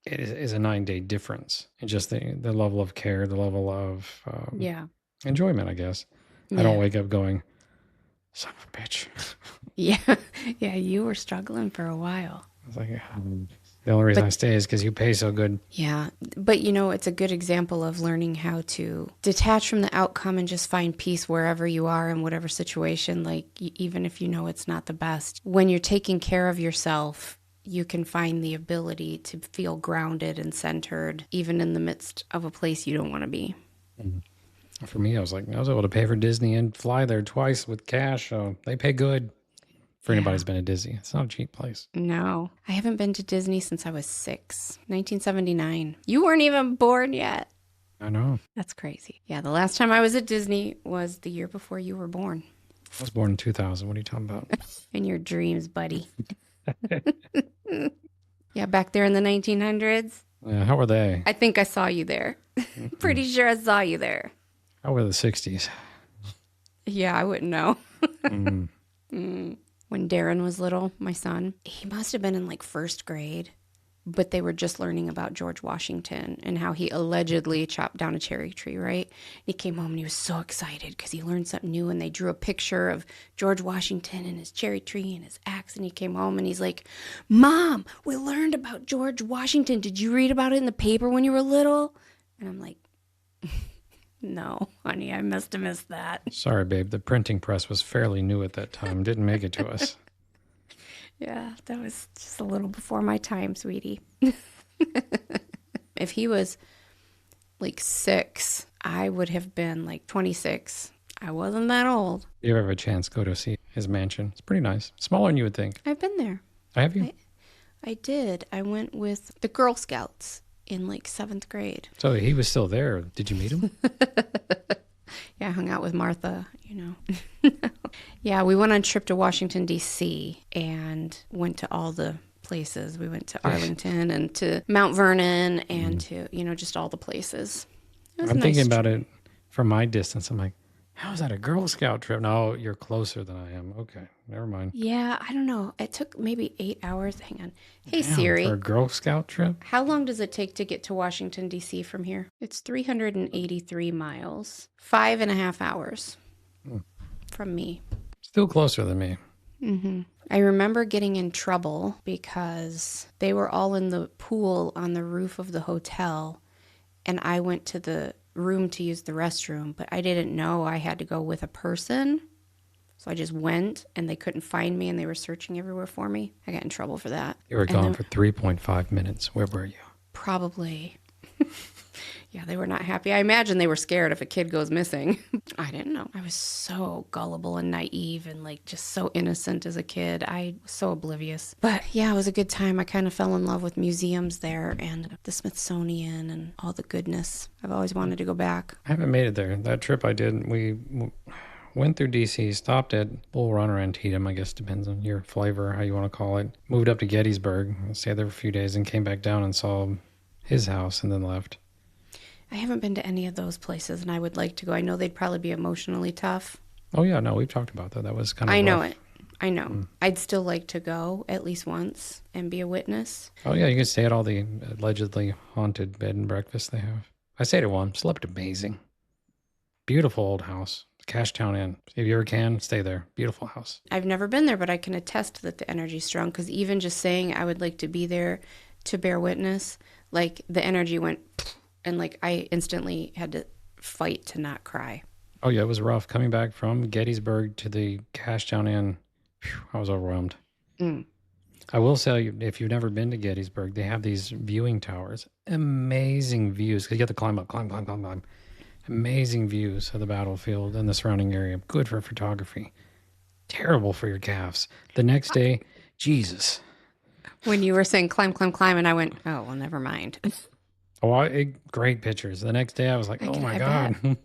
it is a 9-day difference in just the level of care, the level of Yeah. enjoyment, I guess. I Yeah. don't wake up going, son of a bitch. Yeah. Yeah. You were struggling for a while. I was like, the only reason I stay is because you pay so good. Yeah. But, it's a good example of learning how to detach from the outcome and just find peace wherever you are in whatever situation. Like, even if you know it's not the best, when you're taking care of yourself, you can find the ability to feel grounded and centered, even in the midst of a place you don't want to be. For me, I was able to pay for Disney and fly there twice with cash. So they pay good for anybody who's been to Disney. It's not a cheap place. No, I haven't been to Disney since I was 6, 1979. You weren't even born yet. I know. That's crazy. Yeah, the last time I was at Disney was the year before you were born. I was born in 2000. What are you talking about? In your dreams, buddy. Yeah, back there in the 1900s. How were they? I think I saw you there. Pretty sure I saw you there. How were the 60s? Yeah, I wouldn't know. Mm. When Darren was little, my son, he must have been in like first grade, but they were just learning about George Washington and how he allegedly chopped down a cherry tree, right? He came home and he was so excited because he learned something new, and they drew a picture of George Washington and his cherry tree and his axe, and he came home and he's like, Mom, we learned about George Washington. Did you read about it in the paper when you were little? And I'm like, no, honey, I must have missed that. Sorry, babe. The printing press was fairly new at that time. Didn't make it to us. Yeah, that was just a little before my time, sweetie. If he was like 6, I would have been like 26. I wasn't that old. If you ever have a chance, go to see his mansion. It's pretty nice. Smaller than you would think. I've been there. Have you? I did. I went with the Girl Scouts in like 7th grade. So he was still there. Did you meet him? Yeah, I hung out with Martha, you know. Yeah, we went on a trip to Washington, D.C. and went to all the places. We went to Arlington and to Mount Vernon and to, you know, just all the places. It was a I'm nice thinking about trip. it from my distance. I'm like, how is that a Girl Scout trip? No, you're closer than I am. Okay, never mind. Yeah, I don't know. It took maybe 8 hours. Hang on. Hey, Damn, Siri. for a Girl Scout trip? How long does it take to get to Washington, D.C. from here? It's 383 miles. 5.5 hours from me. Still closer than me. I remember getting in trouble because they were all in the pool on the roof of the hotel, and I went to the room to use the restroom, but I didn't know I had to go with a person. So I just went, and they couldn't find me, and they were searching everywhere for me. I got in trouble for that. You were And gone then- for 3.5 minutes. Where were you? Probably. Yeah, they were not happy. I imagine they were scared if a kid goes missing. I didn't know. I was so gullible and naive and like just so innocent as a kid. I was so oblivious. But yeah, it was a good time. I kind of fell in love with museums there and the Smithsonian and all the goodness. I've always wanted to go back. I haven't made it there. That trip I did, we went through D.C., stopped at Bull Run or Antietam, I guess depends on your flavor, how you want to call it. Moved up to Gettysburg, stayed there for a few days, and came back down and saw his house and then left. I haven't been to any of those places and I would like to go. I know they'd probably be emotionally tough. Oh, yeah, no, we've talked about that. That was kind of I know rough. it. I know. I'd still like to go at least once and be a witness. Oh, yeah, you can stay at all the allegedly haunted bed and breakfast they have. I stayed at one, slept amazing. Beautiful old house. Cashtown Inn. If you ever can, stay there. Beautiful house. I've never been there, but I can attest that the energy's strong because even just saying I would like to be there to bear witness, like the energy went and like I instantly had to fight to not cry. Oh, yeah, it was rough. Coming back from Gettysburg to the Cashtown Inn, I was overwhelmed. I will tell you, if you've never been to Gettysburg, they have these viewing towers. Amazing views. Because you have to climb up, climb. Amazing views of the battlefield and the surrounding area. Good for photography. Terrible for your calves. The next day, Jesus. When you were saying climb, and I went, oh, well, never mind. Great pictures. The next day, I was like, oh my God.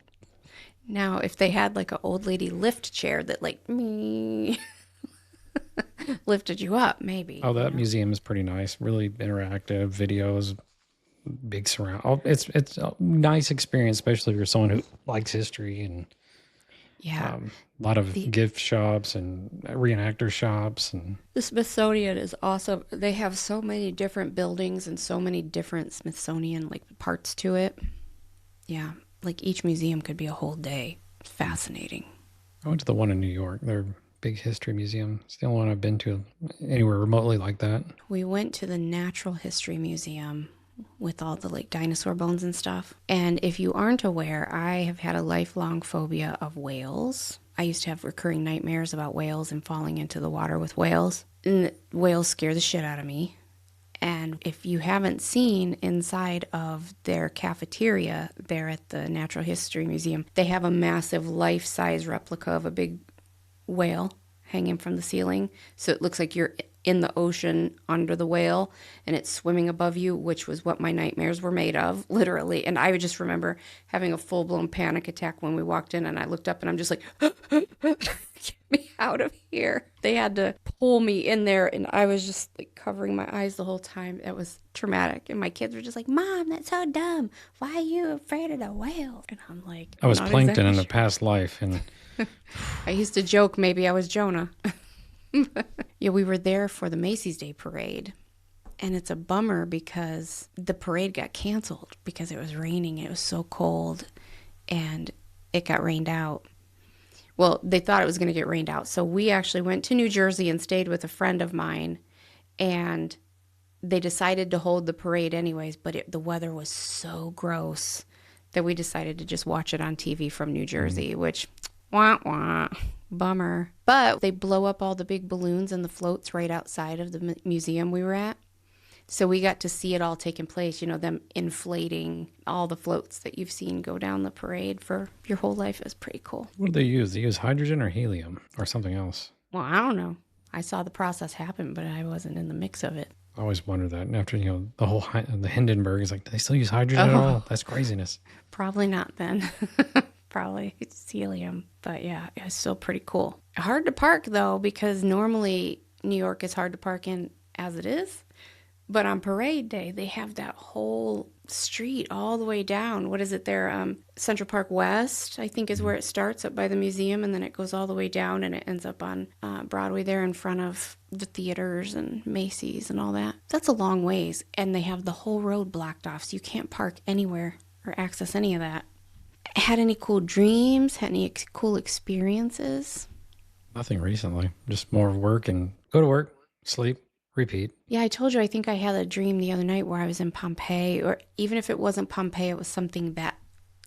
Now, if they had like an old lady lift chair that like me lifted you up, maybe. Oh, that museum is pretty nice. Really interactive videos, big surround. It's a nice experience, especially if you're someone who likes history and Yeah. a lot of gift shops and reenactor shops. And The Smithsonian is awesome. They have so many different buildings and so many different Smithsonian like parts to it. Yeah. Like each museum could be a whole day. It's fascinating. I went to the one in New York. Their big history museum. It's the only one I've been to anywhere remotely like that. We went to the Natural History Museum with all the like dinosaur bones and stuff. And if you aren't aware, I have had a lifelong phobia of whales. I used to have recurring nightmares about whales and falling into the water with whales. And whales scare the shit out of me. And if you haven't seen inside of their cafeteria there at the Natural History Museum, they have a massive life-size replica of a big whale hanging from the ceiling. So it looks like you're in the ocean under the whale and it's swimming above you, which was what my nightmares were made of, literally. And I would just remember having a full-blown panic attack when we walked in and I looked up and I'm just like, Get me out of here. They had to pull me in there, and I was just like covering my eyes the whole time. It was traumatic. And my kids were just like, Mom, that's so dumb. Why are you afraid of the whales? And I'm like, I was not plankton exactly in a sure. past life, and I used to joke maybe I was Jonah. Yeah, we were there for the Macy's Day Parade. And it's a bummer because the parade got canceled because it was raining. It was so cold and it got rained out. Well, they thought it was going to get rained out. So we actually went to New Jersey and stayed with a friend of mine. And they decided to hold the parade anyways, but the weather was so gross that we decided to just watch it on TV from New Jersey, which, wah, wah, bummer. But they blow up all the big balloons and the floats right outside of the museum we were at. So we got to see it all taking place, them inflating all the floats that you've seen go down the parade for your whole life. It was pretty cool. what do they use? They use hydrogen or helium or something else? Well, I don't know. I saw the process happen, but I wasn't in the mix of it. I always wonder that. And after, the whole, the Hindenburg is like, do they still use hydrogen at all? That's craziness. Probably not then. Probably it's helium. But yeah, it's still pretty cool. Hard to park though, because normally New York is hard to park in as it is. But on parade day, they have that whole street all the way down. What is it there? Central Park West, I think, is where it starts up by the museum. And then it goes all the way down and it ends up on Broadway there in front of the theaters and Macy's and all that. That's a long ways. And they have the whole road blocked off. So you can't park anywhere or access any of that. Had any cool dreams? Had any cool experiences? Nothing recently. Just more work and go to work, sleep, repeat. Yeah, I told you, I think I had a dream the other night where I was in Pompeii, or even if it wasn't Pompeii, it was something that,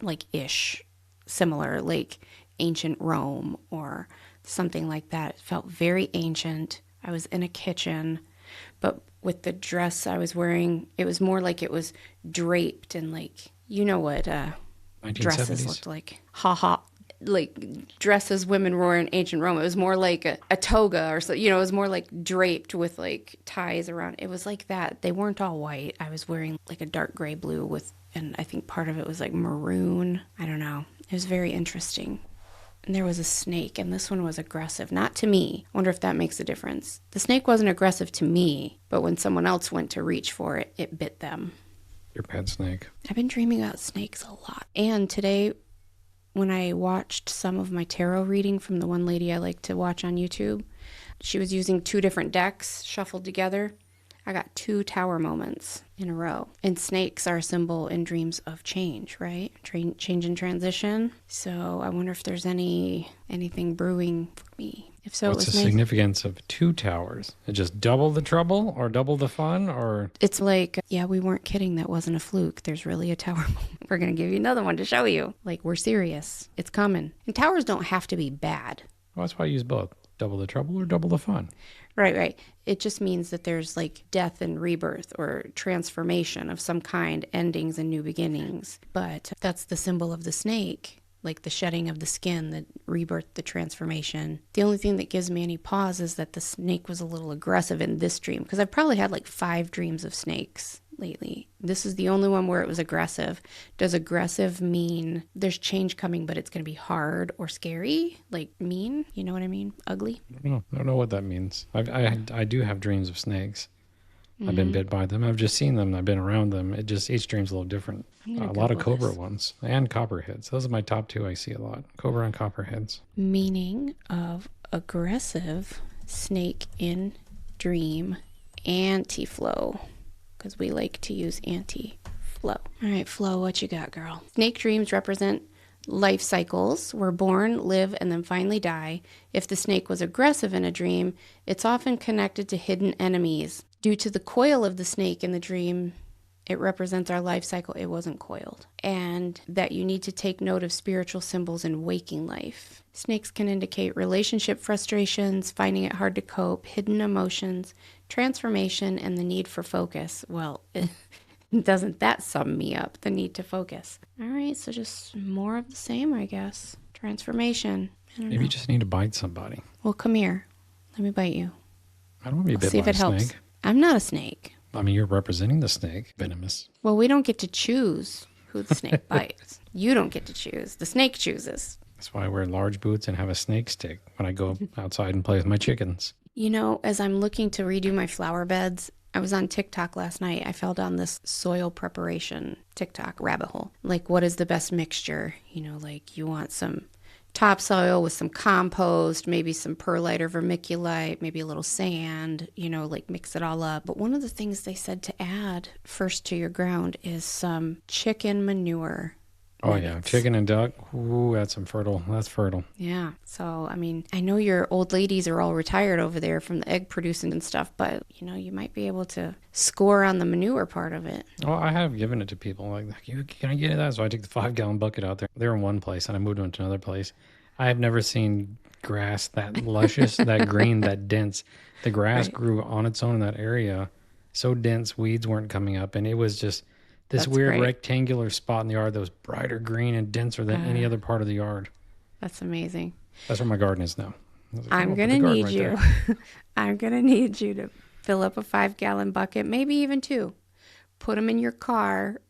like-ish, similar, like ancient Rome or something like that. It felt very ancient. I was in a kitchen, but with the dress I was wearing, it was more like it was draped and like, you know what dresses 1970s. looked like. Like dresses women wore in ancient Rome. It was more like a toga or so, it was more like draped with like ties around. It was like that. They weren't all white. I was wearing like a dark gray blue and I think part of it was like maroon. I don't know. It was very interesting. And there was a snake, and this one was aggressive. Not to me. I wonder if that makes a difference. The snake wasn't aggressive to me, but when someone else went to reach for it, it bit them. Your pet snake. I've been dreaming about snakes a lot. And today, when I watched some of my tarot reading from the one lady I like to watch on YouTube, she was using 2 different decks shuffled together. I got 2 tower moments in a row. And snakes are a symbol in dreams of change, right? Change and transition. So I wonder if there's anything brewing for me. If so, What's it was the nice. significance of 2 towers? It just double the trouble or double the fun or? It's like, yeah, we weren't kidding. That wasn't a fluke. There's really a tower moment. We're going to give you another one to show you. Like, we're serious. It's coming. And towers don't have to be bad. Well, that's why I use both. Double the trouble or double the fun. Right. It just means that there's like death and rebirth or transformation of some kind, endings and new beginnings. But that's the symbol of the snake, like the shedding of the skin, the rebirth, the transformation. The only thing that gives me any pause is that the snake was a little aggressive in this dream, because I've probably had like 5 dreams of snakes lately. This is the only one where it was aggressive. Does aggressive mean there's change coming, but it's going to be hard or scary? Like mean? You know what I mean? Ugly? I don't know what that means. I do have dreams of snakes. I've been bit by them. I've just seen them. I've been around them. Each dream's a little different. A lot of cobra ones and copperheads. Those are my top 2 I see a lot. Cobra and copperheads. Meaning of aggressive snake in dream anti-flow, because we like to use anti-flow. All right, Flo, what you got, girl? Snake dreams represent life cycles. We're born, live, and then finally die. If the snake was aggressive in a dream, it's often connected to hidden enemies. Due to the coil of the snake in the dream, it represents our life cycle. It wasn't coiled. And that you need to take note of spiritual symbols in waking life. Snakes can indicate relationship frustrations, finding it hard to cope, hidden emotions, transformation, and the need for focus. Well, doesn't that sum me up, the need to focus? All right, so just more of the same, I guess. Transformation. I don't Maybe know. you just need to bite somebody. Well, come here. Let me bite you. I don't want to be See bit if by it a helps. snake. I'm not a snake. I mean, you're representing the snake. Venomous. Well, we don't get to choose who the snake bites. You don't get to choose. The snake chooses. That's why I wear large boots and have a snake stick when I go outside and play with my chickens. You know, as I'm looking to redo my flower beds, I was on TikTok last night. I fell down this soil preparation TikTok rabbit hole. Like, what is the best mixture? You know, like you want some topsoil with some compost, maybe some perlite or vermiculite, maybe a little sand, you know, like mix it all up. But one of the things they said to add first to your ground is some chicken manure. Oh, yeah. Chicken and duck. Ooh, that's fertile. That's fertile. Yeah. So, I mean, I know your old ladies are all retired over there from the egg producing and stuff, but, you know, you might be able to score on the manure part of it. Well, I have given it to people. Like, can I get that? So I took the 5-gallon bucket out there. They're in one place, and I moved them to another place. I have never seen grass that luscious, that green, that dense. The grass grew on its own in that area. So dense, weeds weren't coming up, and it was just this weird rectangular spot in the yard that was brighter green and denser than any other part of the yard. That's amazing. That's where my garden is now. Like, I'm going to need you. I'm going to need you to fill up a 5-gallon bucket, maybe even 2. Put them in your car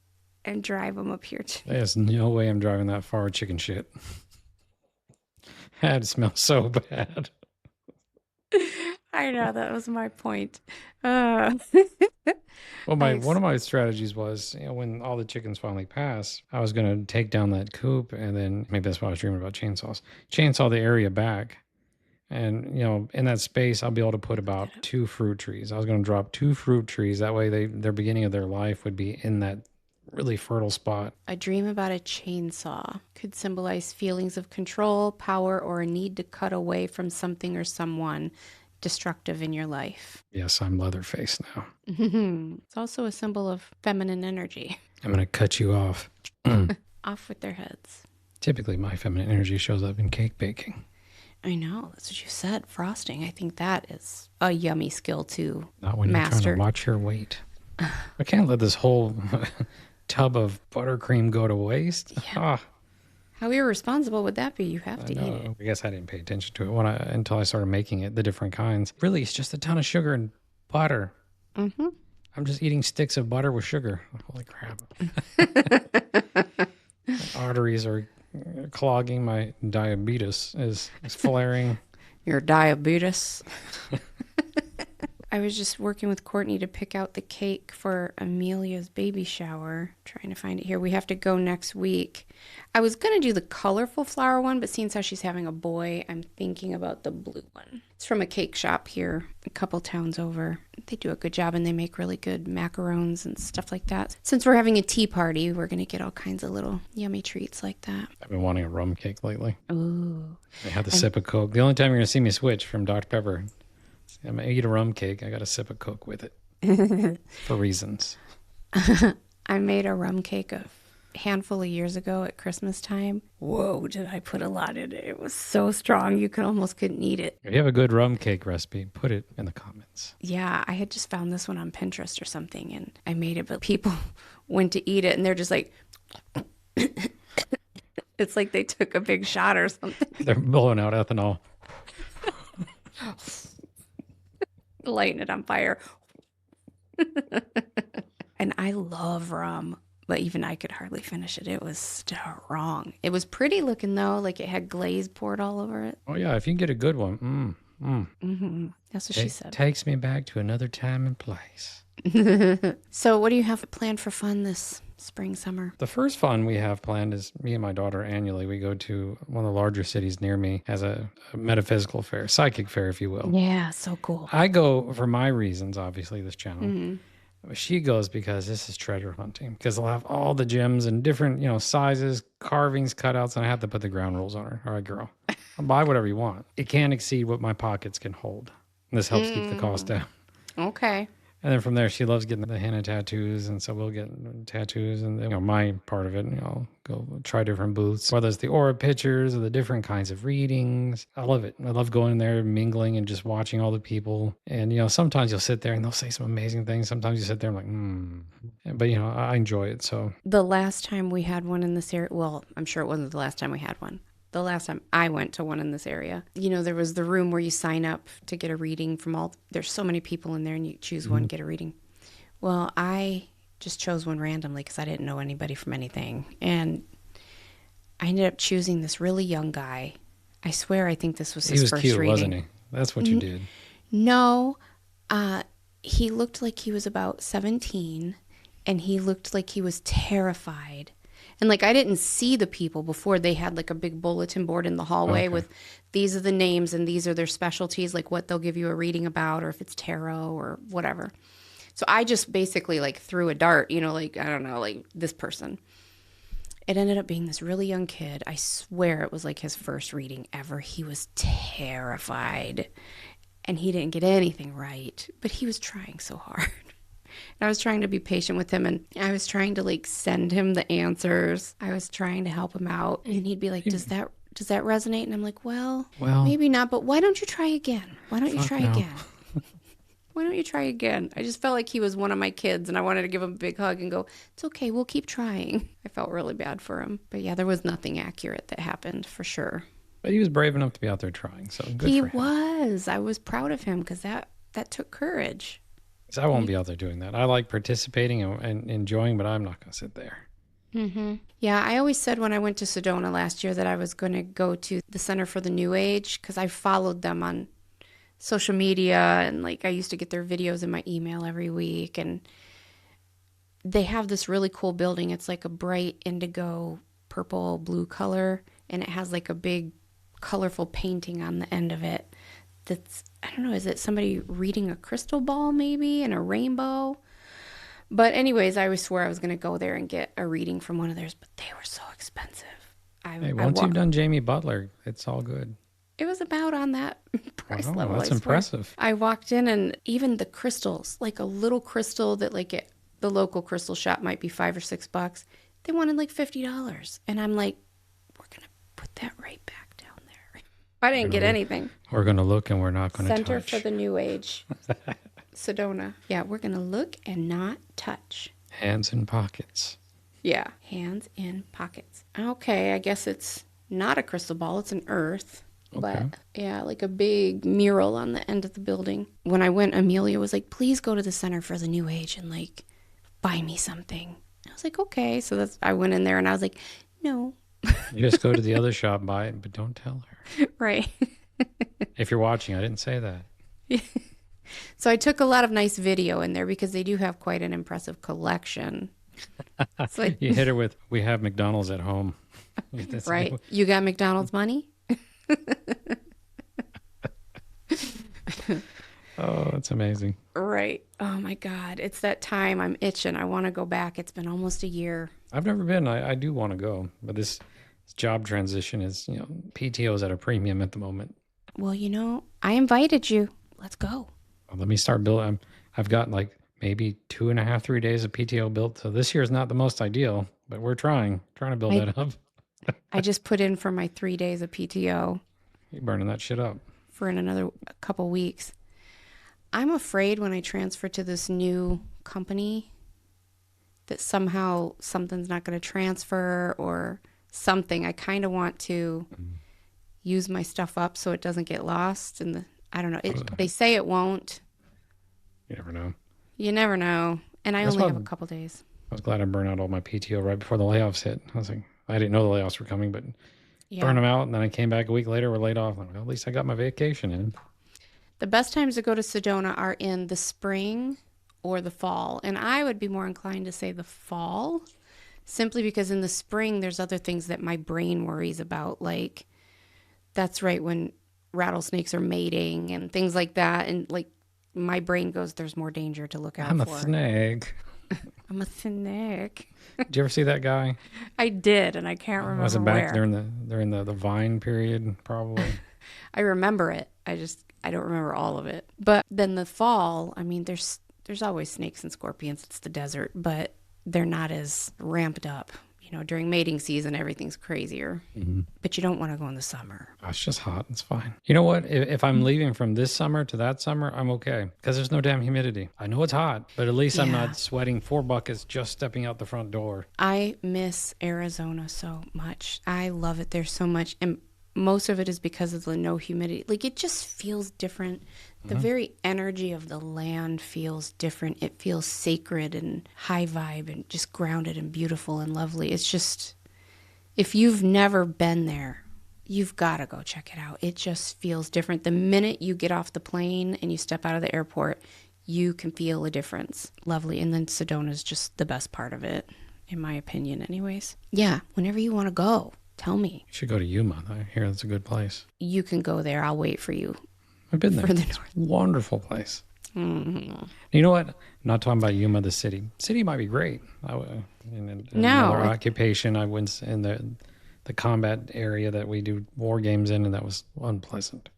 and drive them up here. There's no way I'm driving that far with chicken shit. It smells so bad. I know, that was my point. Well, one of my strategies was, you know, when all the chickens finally pass, I was going to take down that coop, and then maybe that's why I was dreaming about chainsaws. Chainsaw the area back, and you know, in that space, I'll be able to put about 2 fruit trees. I was going to drop 2 fruit trees. That way, their beginning of their life would be in that really fertile spot. A dream about a chainsaw could symbolize feelings of control, power, or a need to cut away from something or someone destructive in your life. Yes, I'm Leatherface now. It's also a symbol of feminine energy. I'm going to cut you off. Off with their heads. Typically, my feminine energy shows up in cake baking. I know. That's what you said. Frosting. I think that is a yummy skill to Not when you're trying to watch your weight. I can't let this whole tub of buttercream go to waste. Yeah. How irresponsible would that be? You have to eat it. I guess I didn't pay attention to it until I started making it, the different kinds. Really, it's just a ton of sugar and butter. Mm-hmm. I'm just eating sticks of butter with sugar. Holy crap. My arteries are clogging. My diabetes is flaring. Your diabetes. I was just working with Courtney to pick out the cake for Amelia's baby shower. Trying to find it here. We have to go next week. I was going to do the colorful flower one, but since how she's having a boy, I'm thinking about the blue one. It's from a cake shop here, a couple towns over. They do a good job, and they make really good macarons and stuff like that. Since we're having a tea party, we're going to get all kinds of little yummy treats like that. I've been wanting a rum cake lately. Ooh. I had the sip of Coke. The only time you're going to see me switch from Dr. Pepper, I'm going to eat a rum cake. I got a sip of Coke with it for reasons. I made a rum cake a handful of years ago at Christmas time. Whoa, did I put a lot in it. It was so strong you almost couldn't eat it. If you have a good rum cake recipe, put it in the comments. Yeah, I had just found this one on Pinterest or something, and I made it, but people went to eat it, and they're just like... It's like they took a big shot or something. They're blowing out ethanol. Lighting it on fire. And I love rum, but even I could hardly finish it. It was strong. It was pretty looking though, like it had glaze poured all over it. Oh yeah, if you can get a good one. Mm-hmm. That's what she said. Takes me back to another time and place. So what do you have planned for fun this spring, summer? The first fun we have planned is me and my daughter annually. We go to one of the larger cities near me as a metaphysical fair, psychic fair, if you will. Yeah, so cool. I go for my reasons, obviously, this channel. Mm-hmm. She goes because this is treasure hunting, because they'll have all the gems and different, sizes, carvings, cutouts, and I have to put the ground rules on her. All right, girl, I'll buy whatever you want. It can't exceed what my pockets can hold. And this helps keep the cost down. Okay. And then from there, she loves getting the henna tattoos, and so we'll get tattoos. And my part of it, I'll go try different booths, whether it's the aura pictures or the different kinds of readings. I love it. I love going there, mingling, and just watching all the people. And sometimes you'll sit there and they'll say some amazing things. Sometimes you sit there and like, But I enjoy it. So the last time we had one in this area, well, I'm sure it wasn't the last time we had one. The last time I went to one in this area, there was the room where you sign up to get a reading from there's so many people in there and you choose one, get a reading. Well, I just chose one randomly because I didn't know anybody from anything. And I ended up choosing this really young guy. I swear I think this was He his was first cute, reading. wasn't he? That's what you did. No, he looked like he was about 17, and he looked like he was terrified. And like I didn't see the people before. They had like a big bulletin board in the hallway Okay. with these are the names and these are their specialties, like what they'll give you a reading about, or if it's tarot or whatever. So I just basically like threw a dart, like, I don't know, like this person. It ended up being this really young kid. I swear it was like his first reading ever. He was terrified and he didn't get anything right, but he was trying so hard. And I was trying to be patient with him, and I was trying to like send him the answers. I was trying to help him out, and he'd be like, does that resonate? And I'm like, well, maybe not, but why don't you try again? Why don't you try again? Why don't you try again? I just felt like he was one of my kids, and I wanted to give him a big hug and go, it's okay, we'll keep trying. I felt really bad for him. But yeah, there was nothing accurate that happened for sure. But he was brave enough to be out there trying, so good He for him. was. I was proud of him because that took courage. So I won't be out there doing that. I like participating and enjoying, but I'm not going to sit there. Mm-hmm. Yeah, I always said when I went to Sedona last year that I was going to go to the Center for the New Age because I followed them on social media, and like I used to get their videos in my email every week, and they have this really cool building. It's like a bright indigo purple blue color, and it has like a big colorful painting on the end of it that's, I don't know, is it somebody reading a crystal ball maybe and a rainbow? But anyways, I always swore I was going to go there and get a reading from one of theirs, but they were so expensive. Hey, once you've done Jamie Butler, it's all good. It was about on that price Wow, level. that's I swear. impressive. I walked in, and even the crystals, like a little crystal that like at the local crystal shop might be $5 or $6, they wanted like $50. And I'm like, we're going to put that right back down there. I didn't get anything. We're going to look and we're not going to touch. Center for the New Age. Sedona. Yeah, we're going to look and not touch. Hands in pockets. Yeah, hands in pockets. Okay, I guess it's not a crystal ball, it's an earth. Okay. But yeah, like a big mural on the end of the building. When I went, Amelia was like, please go to the Center for the New Age and like buy me something. I was like, okay. So I went in there and I was like, no. You just go to the other shop, buy it, but don't tell her. Right. If you're watching, I didn't say that. So I took a lot of nice video in there because they do have quite an impressive collection. So You hit her with, we have McDonald's at home. That's right. You got McDonald's money? Oh, that's amazing. Right. Oh my God. It's that time. I'm itching. I want to go back. It's been almost a year. I've never been. I do want to go, but this job transition is, PTO is at a premium at the moment. Well, I invited you. Let's go. Well, let me start building. I've got like maybe 2.5, 3 days of PTO built. So this year is not the most ideal, but we're trying to build that up. I just put in for my 3 days of PTO You're burning that shit up. for in another couple weeks. I'm afraid when I transfer to this new company that somehow something's not going to transfer or something. I kind of want to use my stuff up so it doesn't get lost. And I don't know. They say it won't. You never know. You never know. And I That's only why have a couple days. I was glad I burned out all my PTO right before the layoffs hit. I was like, I didn't know the layoffs were coming, but Yeah. burn them out. And then I came back a week later, we're laid off. Like, well, at least I got my vacation in. The best times to go to Sedona are in the spring or the fall. And I would be more inclined to say the fall, simply because in the spring, there's other things that my brain worries about. Like, that's right when rattlesnakes are mating and things like that. And like, my brain goes, there's more danger to look out I'm a for. snake. I'm a snake. Did you ever see that guy? I did, and I can't remember Was it where. back during the Vine period, probably? I remember it. I don't remember all of it. But then the fall, I mean, there's always snakes and scorpions. It's the desert, but they're not as ramped up. During mating season, everything's crazier. Mm-hmm. But you don't want to go in the summer. Oh, it's just hot. It's fine. You know what? If I'm leaving from this summer to that summer, I'm okay because there's no damn humidity. I know it's hot, but at least I'm Yeah. not sweating 4 buckets just stepping out the front door. I miss Arizona so much. I love it there so much. And most of it is because of the no humidity. Like, it just feels different. The very energy of the land feels different. It feels sacred and high vibe and just grounded and beautiful and lovely. It's just, If you've never been there, you've got to go check it out. It just feels different. The minute you get off the plane and you step out of the airport, you can feel a difference. Lovely. And then Sedona's just the best part of it, in my opinion, anyways. Yeah, whenever you want to go, tell me. You should go to Yuma. I hear that's a good place. You can go there. I'll wait for you. I've been there. For the It's north. a wonderful place. Mm-hmm. You know what? I'm not talking about Yuma, the city. City might be great. In No. another occupation, I went in the combat area that we do war games in, and that was unpleasant.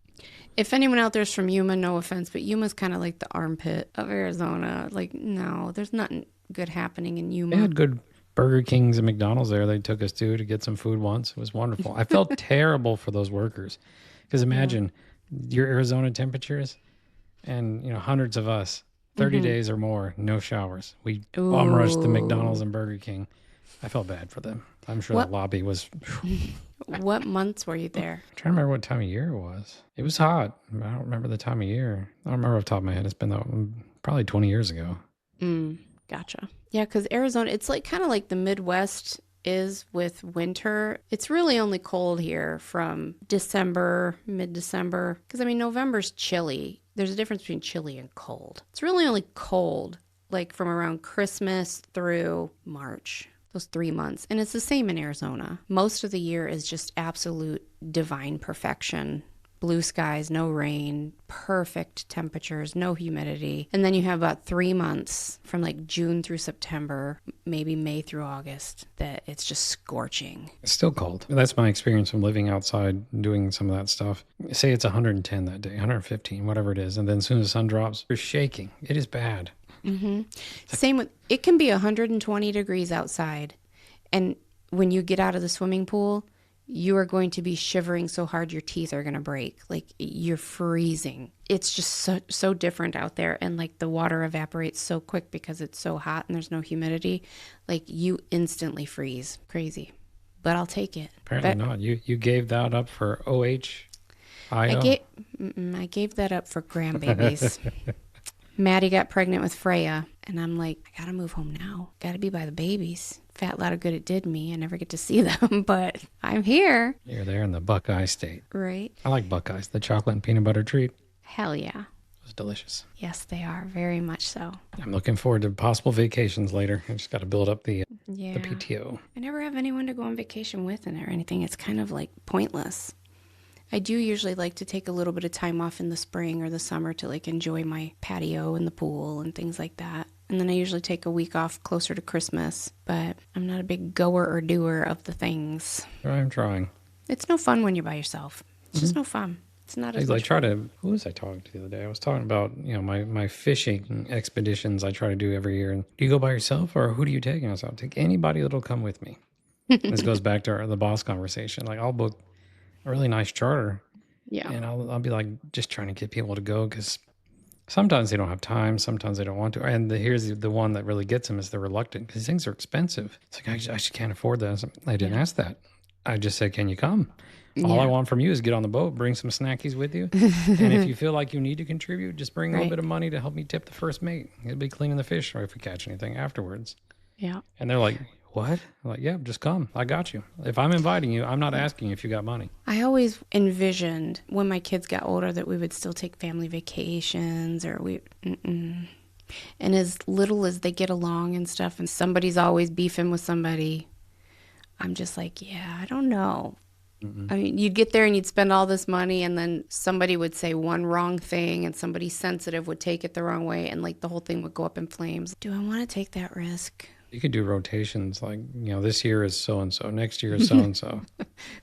If anyone out there's from Yuma, no offense, but Yuma's kind of like the armpit of Arizona. Like, no, there's nothing good happening in Yuma. They had good Burger Kings and McDonald's there. They took us to get some food once. It was wonderful. I felt terrible for those workers because imagine your Arizona temperatures and hundreds of us, 30 days or more, no showers. We bum rushed the McDonald's and Burger King. I felt bad for them. I'm sure the lobby was. What months were you there? I'm trying to remember what time of year it was. It was hot. I don't remember the time of year. I don't remember off the top of my head. It's been probably 20 years ago. Gotcha. Yeah, because Arizona, it's like kind of like the Midwest is with winter. It's really only cold here from December, mid-December. Because, I mean, November's chilly. There's a difference between chilly and cold. It's really only cold, like from around Christmas through March. Those 3 months. And it's the same in Arizona. Most of the year is just absolute divine perfection. Blue skies, no rain, perfect temperatures, no humidity. And then you have about 3 months from like June through September, maybe May through August, that it's just scorching. It's still cold. That's my experience from living outside doing some of that stuff. Say it's 110 that day, 115, whatever it is. And then as soon as the sun drops, you're shaking. It is bad. Same with, it can be 120 degrees outside. And when you get out of the swimming pool, you are going to be shivering so hard your teeth are going to break. Like you're freezing. It's just so different out there. And like the water evaporates so quick because it's so hot and there's no humidity. Like you instantly freeze. Crazy. But I'll take it. Apparently not. You gave that up for OH? I gave that up for grandbabies. Maddie got pregnant with Freya, and I'm like, I gotta move home now. Gotta be by the babies. Fat lot of good it did me. I never get to see them, but I'm here. You're there in the Buckeye State. Right? I like Buckeyes, the chocolate and peanut butter treat. Hell yeah. It was delicious. Yes, they are. Very much so. I'm looking forward to possible vacations later. I just got to build up the Yeah. PTO. I never have anyone to go on vacation with or anything. It's kind of like pointless. I do usually like to take a little bit of time off in the spring or the summer to like enjoy my patio and the pool and things like that. And then I usually take a week off closer to Christmas, but I'm not a big goer or doer of the things. I'm trying. It's no fun when you're by yourself. It's just no fun. It's not as much fun. Who was I talking to the other day? I was talking about, my fishing expeditions I try to do every year. And do you go by yourself or who do you take? And I was like, I'll take anybody that'll come with me. This goes back to the boss conversation. Like I'll book a really nice charter. Yeah. And I'll be like just trying to get people to go because sometimes they don't have time. Sometimes they don't want to. And here's the one that really gets them is they're reluctant because these things are expensive. It's like, I just can't afford that. I didn't ask that. I just said, can you come? All I want from you is get on the boat, bring some snackies with you. And if you feel like you need to contribute, just bring a little bit of money to help me tip the first mate. He'll be cleaning the fish or if we catch anything afterwards. Yeah. And they're like, what? I'm like, yeah, just come. I got you. If I'm inviting you, I'm not asking if you got money. I always envisioned when my kids got older that we would still take family vacations or and as little as they get along and stuff and somebody's always beefing with somebody, I'm just like, yeah, I don't know. I mean, you'd get there and you'd spend all this money and then somebody would say one wrong thing and somebody sensitive would take it the wrong way and like the whole thing would go up in flames. Do I want to take that risk? You could do rotations like, this year is so-and-so, next year is so-and-so.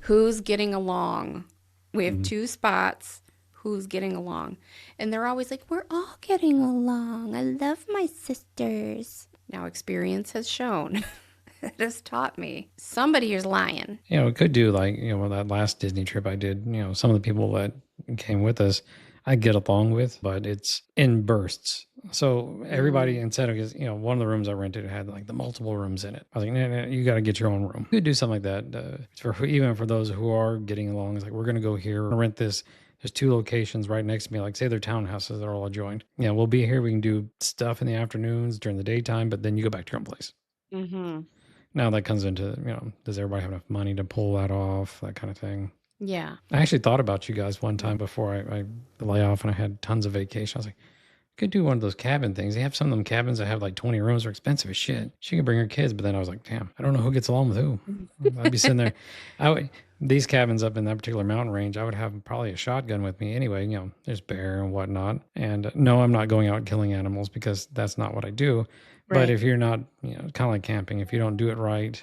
Who's getting along? We have 2 spots. Who's getting along? And they're always like, we're all getting along. I love my sisters. Now experience has shown. It has taught me. Somebody is lying. We could do like, that last Disney trip I did, some of the people that came with us, I get along with, but it's in bursts. So everybody, instead of, because, one of the rooms I rented had like the multiple rooms in it. I was like, no, you got to get your own room. You could do something like that. Even for those who are getting along, it's like, we're going to go here, rent this. There's 2 locations right next to me. Like say they're townhouses, they're all adjoined. We'll be here. We can do stuff in the afternoons during the daytime, but then you go back to your own place. Now that comes into, does everybody have enough money to pull that off? That kind of thing. Yeah. I actually thought about you guys one time before I lay off and I had tons of vacation. I was like, could do one of those cabin things. They have some of them cabins that have like 20 rooms. They're expensive as shit. She could bring her kids, but then I was like, damn, I don't know who gets along with who. I'd be sitting there. These cabins up in that particular mountain range, I would have probably a shotgun with me anyway. There's bear and whatnot. And no, I'm not going out and killing animals because that's not what I do. But Right. if you're not, kind of like camping, if you don't do it right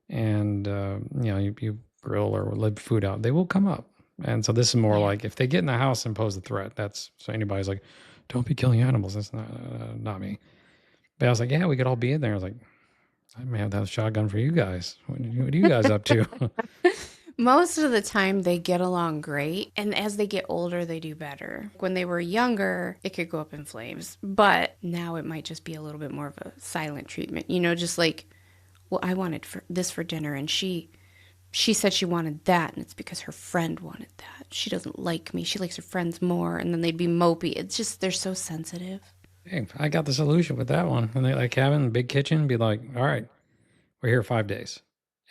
and, you grill or let food out, they will come up. And so this is more like if they get in the house and pose a threat, so anybody's like, don't be killing animals. That's not me. But I was like, yeah, we could all be in there. I was like, I may have to have a shotgun for you guys. What are you guys up to? Most of the time they get along great, and as they get older they do better. When they were younger it could go up in flames, but now it might just be a little bit more of a silent treatment, just like, well, I wanted this for dinner, and she said she wanted that, and it's because her friend wanted that. She doesn't like me, she likes her friends more, and then they'd be mopey. It's just, they're so sensitive. Hey, I got the solution with that one. And that cabin, big kitchen, be like, all right, we're here 5 days.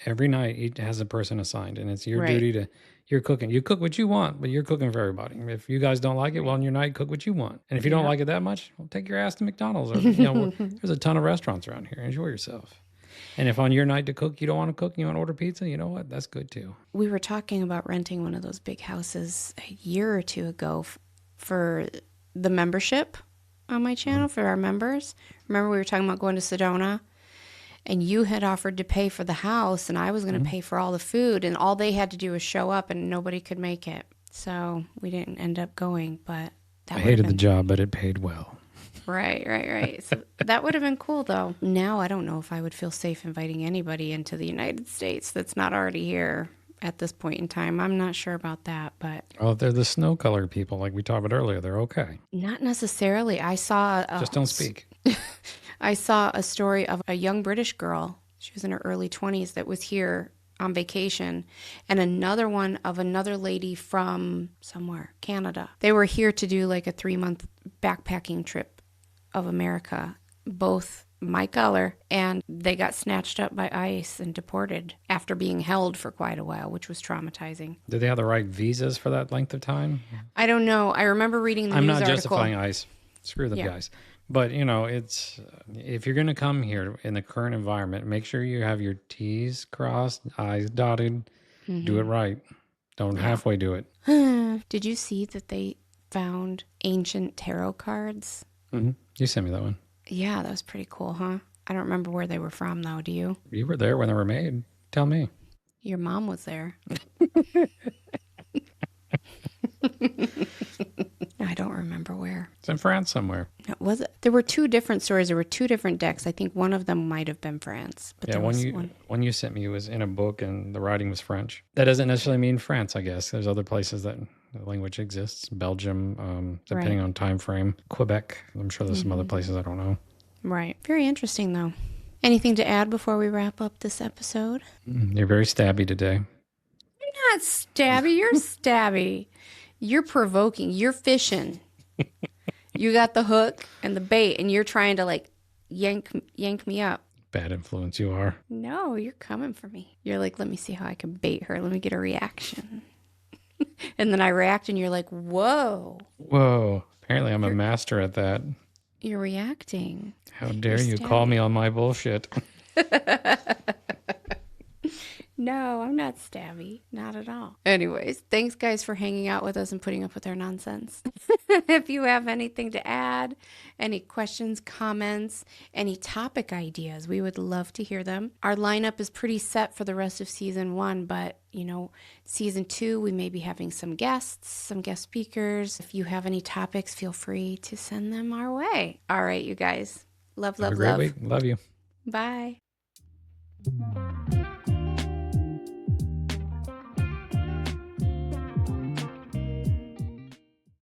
Every night each has a person assigned, and it's your duty to, you're cooking. You cook what you want, but you're cooking for everybody. If you guys don't like it, well, on your night, cook what you want. And if you don't like it that much, well, take your ass to McDonald's. Or, there's a ton of restaurants around here. Enjoy yourself. And if on your night to cook, you don't want to cook, you want to order pizza, you know what? That's good too. We were talking about renting one of those big houses a year or two ago for the membership on my channel, for our members. Remember we were talking about going to Sedona? And you had offered to pay for the house, and I was going to pay for all the food, and all they had to do was show up, and nobody could make it. So we didn't end up going, but I hated the job, but it paid well. Right. So that would have been cool, though. Now I don't know if I would feel safe inviting anybody into the United States that's not already here at this point in time. I'm not sure about that, but... Well, if they're the snow color people, like we talked about earlier, they're okay. Not necessarily. I saw... Just don't speak. I saw a story of a young British girl. She was in her early 20s that was here on vacation, and another one of another lady from somewhere, Canada. They were here to do like a 3-month backpacking trip of America, both my color, and they got snatched up by ICE and deported after being held for quite a while, which was traumatizing. Did they have the right visas for that length of time? I don't know. I remember reading the news article. I'm not justifying ICE. Screw them guys. But, it's, if you're going to come here in the current environment, make sure you have your T's crossed, I's dotted, do it right. Don't halfway do it. Did you see that they found ancient tarot cards? Mm-hmm. You sent me that one. Yeah, that was pretty cool, huh? I don't remember where they were from, though. Do you? You were there when they were made. Tell me. Your mom was there. I don't remember where. It's in France somewhere. Was it? There were 2 different stories. There were 2 different decks. I think one of them might have been France. But yeah, one you sent me was in a book and the writing was French. That doesn't necessarily mean France, I guess. There's other places that the language exists. Belgium, depending on time frame. Quebec. I'm sure there's some other places I don't know. Right. Very interesting, though. Anything to add before we wrap up this episode? You're very stabby today. You're not stabby. You're stabby. You're provoking. You're fishing. You got the hook and the bait, and you're trying to like yank me up. Bad influence you are. No, you're coming for me. You're like, let me see how I can bait her. Let me get a reaction. And then I react, and you're like, whoa. Whoa. Apparently I'm a master at that. You're reacting. How dare you call me on my bullshit? No, I'm not stabby. Not at all. Anyways, thanks guys for hanging out with us and putting up with our nonsense. If you have anything to add, any questions, comments, any topic ideas, we would love to hear them. Our lineup is pretty set for the rest of season 1, but season 2, we may be having some guests, some guest speakers. If you have any topics, feel free to send them our way. All right, you guys. Love, Have a great week. Love you. Bye.